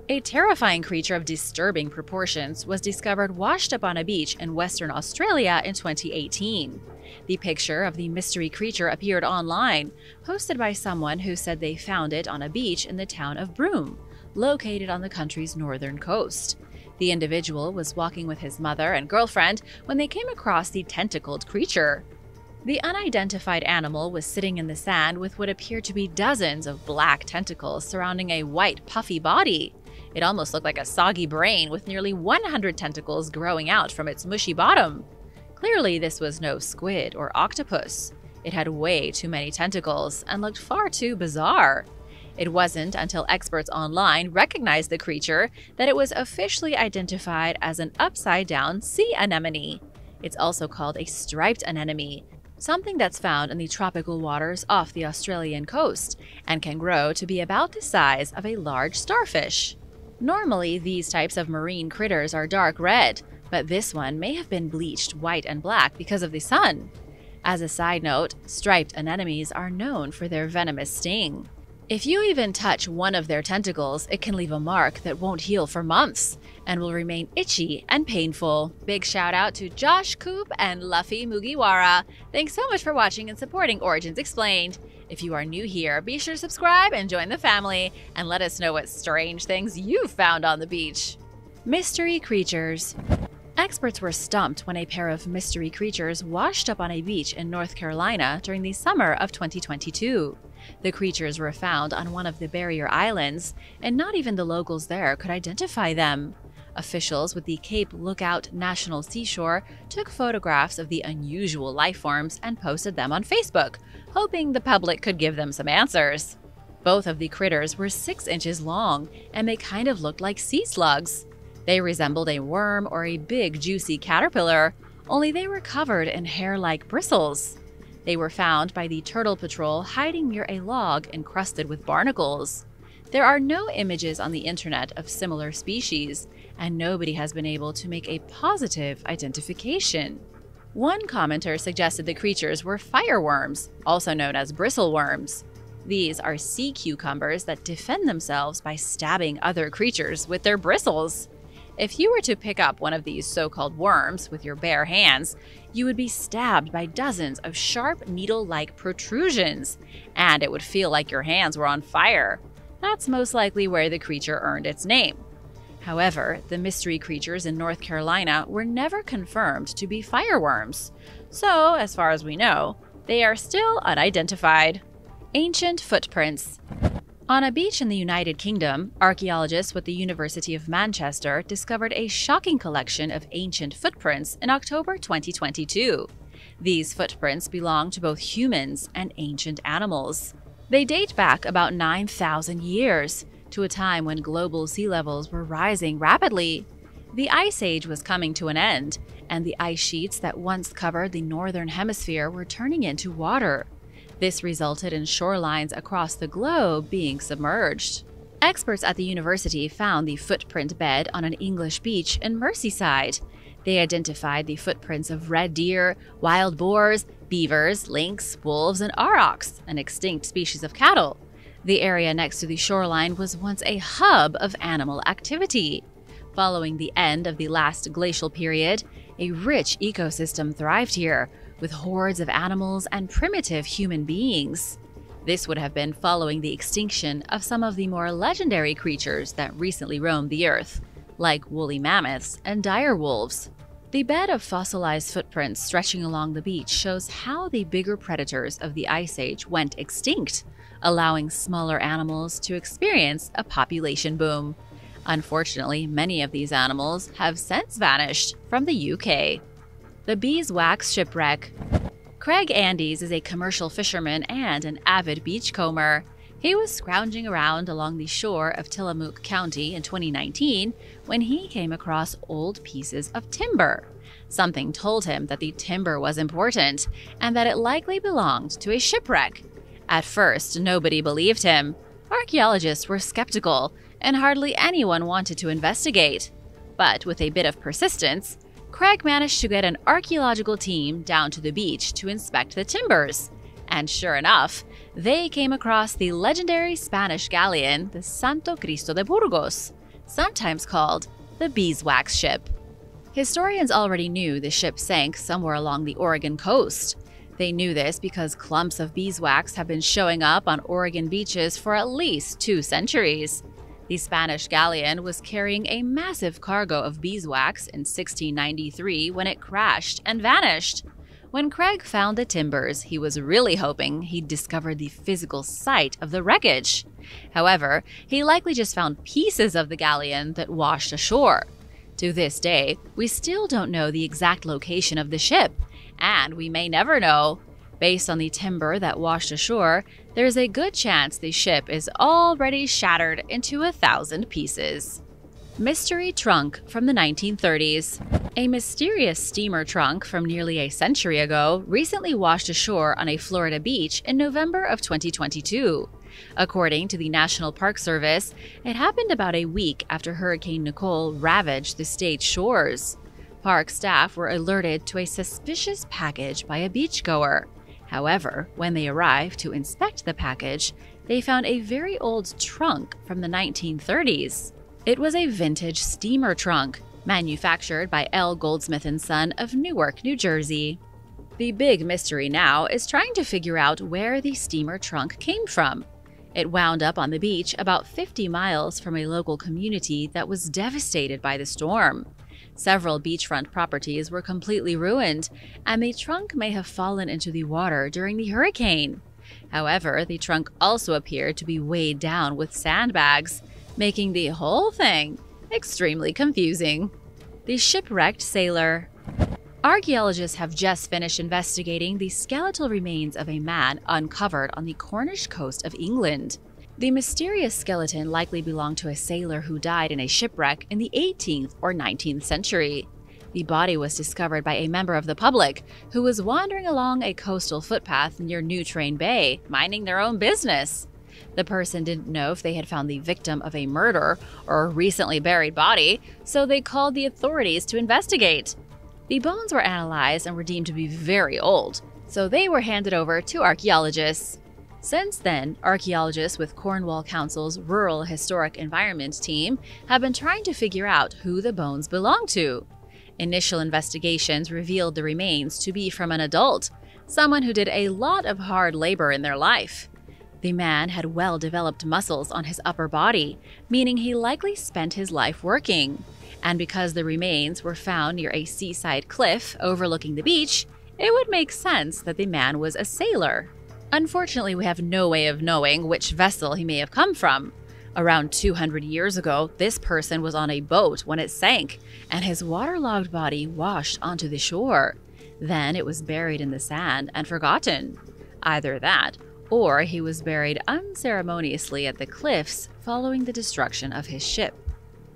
A terrifying creature of disturbing proportions was discovered washed up on a beach in Western Australia in 2018. The picture of the mystery creature appeared online, posted by someone who said they found it on a beach in the town of Broome, located on the country's northern coast. The individual was walking with his mother and girlfriend when they came across the tentacled creature. The unidentified animal was sitting in the sand with what appeared to be dozens of black tentacles surrounding a white, puffy body. It almost looked like a soggy brain with nearly 100 tentacles growing out from its mushy bottom. Clearly, this was no squid or octopus. It had way too many tentacles and looked far too bizarre. It wasn't until experts online recognized the creature that it was officially identified as an upside-down sea anemone. It's also called a striped anemone, something that's found in the tropical waters off the Australian coast and can grow to be about the size of a large starfish. Normally, these types of marine critters are dark red, but this one may have been bleached white and black because of the sun. As a side note, striped anemones are known for their venomous sting. If you even touch one of their tentacles, it can leave a mark that won't heal for months and will remain itchy and painful. Big shout out to Josh Coop and Luffy Mugiwara. Thanks so much for watching and supporting Origins Explained. If you are new here, be sure to subscribe and join the family, and let us know what strange things you've found on the beach. Mystery creatures. Experts were stumped when a pair of mystery creatures washed up on a beach in North Carolina during the summer of 2022. The creatures were found on one of the barrier islands, and not even the locals there could identify them. Officials with the Cape Lookout National Seashore took photographs of the unusual life forms and posted them on Facebook, hoping the public could give them some answers. Both of the critters were 6 inches long, and they kind of looked like sea slugs. They resembled a worm or a big, juicy caterpillar, only they were covered in hair-like bristles. They were found by the Turtle Patrol hiding near a log encrusted with barnacles. There are no images on the internet of similar species, and nobody has been able to make a positive identification. One commenter suggested the creatures were fireworms, also known as bristleworms. These are sea cucumbers that defend themselves by stabbing other creatures with their bristles. If you were to pick up one of these so-called worms with your bare hands, you would be stabbed by dozens of sharp needle-like protrusions, and it would feel like your hands were on fire. That's most likely where the creature earned its name. However, the mystery creatures in North Carolina were never confirmed to be fireworms, so as far as we know, they are still unidentified. Ancient footprints. On a beach in the United Kingdom, archaeologists with the University of Manchester discovered a shocking collection of ancient footprints in October 2022. These footprints belong to both humans and ancient animals. They date back about 9,000 years, to a time when global sea levels were rising rapidly. The Ice Age was coming to an end, and the ice sheets that once covered the northern hemisphere were turning into water. This resulted in shorelines across the globe being submerged. Experts at the university found the footprint bed on an English beach in Merseyside. They identified the footprints of red deer, wild boars, beavers, lynx, wolves, and aurochs, an extinct species of cattle. The area next to the shoreline was once a hub of animal activity. Following the end of the last glacial period, a rich ecosystem thrived here, with hordes of animals and primitive human beings. This would have been following the extinction of some of the more legendary creatures that recently roamed the earth, like woolly mammoths and dire wolves. The bed of fossilized footprints stretching along the beach shows how the bigger predators of the Ice Age went extinct, allowing smaller animals to experience a population boom. Unfortunately, many of these animals have since vanished from the UK. The Beeswax Shipwreck. Craig Andes is a commercial fisherman and an avid beachcomber. He was scrounging around along the shore of Tillamook County in 2019 when he came across old pieces of timber. Something told him that the timber was important and that it likely belonged to a shipwreck. At first, nobody believed him. Archaeologists were skeptical, and hardly anyone wanted to investigate. But with a bit of persistence, Craig managed to get an archaeological team down to the beach to inspect the timbers. And sure enough, they came across the legendary Spanish galleon, the Santo Cristo de Burgos, sometimes called the Beeswax Ship. Historians already knew the ship sank somewhere along the Oregon coast. They knew this because clumps of beeswax have been showing up on Oregon beaches for at least 2 centuries. The Spanish galleon was carrying a massive cargo of beeswax in 1693 when it crashed and vanished. When Craig found the timbers, he was really hoping he'd discovered the physical site of the wreckage. However, he likely just found pieces of the galleon that washed ashore. To this day, we still don't know the exact location of the ship, and we may never know. Based on the timber that washed ashore, there's a good chance the ship is already shattered into 1,000 pieces. Mystery trunk from the 1930s. A mysterious steamer trunk from nearly a century ago recently washed ashore on a Florida beach in November of 2022. According to the National Park Service, it happened about a week after Hurricane Nicole ravaged the state's shores. Park staff were alerted to a suspicious package by a beachgoer. However, when they arrived to inspect the package, they found a very old trunk from the 1930s. It was a vintage steamer trunk, manufactured by L. Goldsmith & Son of Newark, New Jersey. The big mystery now is trying to figure out where the steamer trunk came from. It wound up on the beach about 50 miles from a local community that was devastated by the storm. Several beachfront properties were completely ruined, and the trunk may have fallen into the water during the hurricane. However, the trunk also appeared to be weighed down with sandbags, making the whole thing extremely confusing. The shipwrecked sailor. Archaeologists have just finished investigating the skeletal remains of a man uncovered on the Cornish coast of England. The mysterious skeleton likely belonged to a sailor who died in a shipwreck in the 18th or 19th century. The body was discovered by a member of the public who was wandering along a coastal footpath near New Train Bay, minding their own business. The person didn't know if they had found the victim of a murder or a recently buried body, so they called the authorities to investigate. The bones were analyzed and were deemed to be very old, so they were handed over to archaeologists. Since then, archaeologists with Cornwall Council's Rural Historic Environment team have been trying to figure out who the bones belong to. Initial investigations revealed the remains to be from an adult, someone who did a lot of hard labor in their life. The man had well-developed muscles on his upper body, meaning he likely spent his life working. And because the remains were found near a seaside cliff overlooking the beach, it would make sense that the man was a sailor. Unfortunately, we have no way of knowing which vessel he may have come from. Around 200 years ago, this person was on a boat when it sank, and his waterlogged body washed onto the shore. Then it was buried in the sand and forgotten. Either that, or he was buried unceremoniously at the cliffs following the destruction of his ship.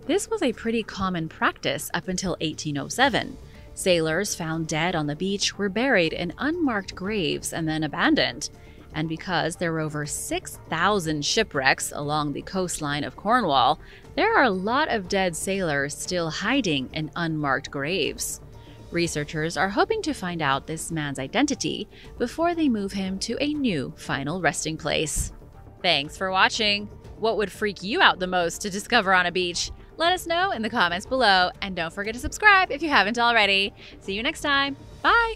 This was a pretty common practice up until 1807. Sailors found dead on the beach were buried in unmarked graves and then abandoned. And because there were over 6,000 shipwrecks along the coastline of Cornwall, there are a lot of dead sailors still hiding in unmarked graves. Researchers are hoping to find out this man's identity before they move him to a new final resting place. Thanks for watching! What would freak you out the most to discover on a beach? Let us know in the comments below, and don't forget to subscribe if you haven't already. See you next time. Bye!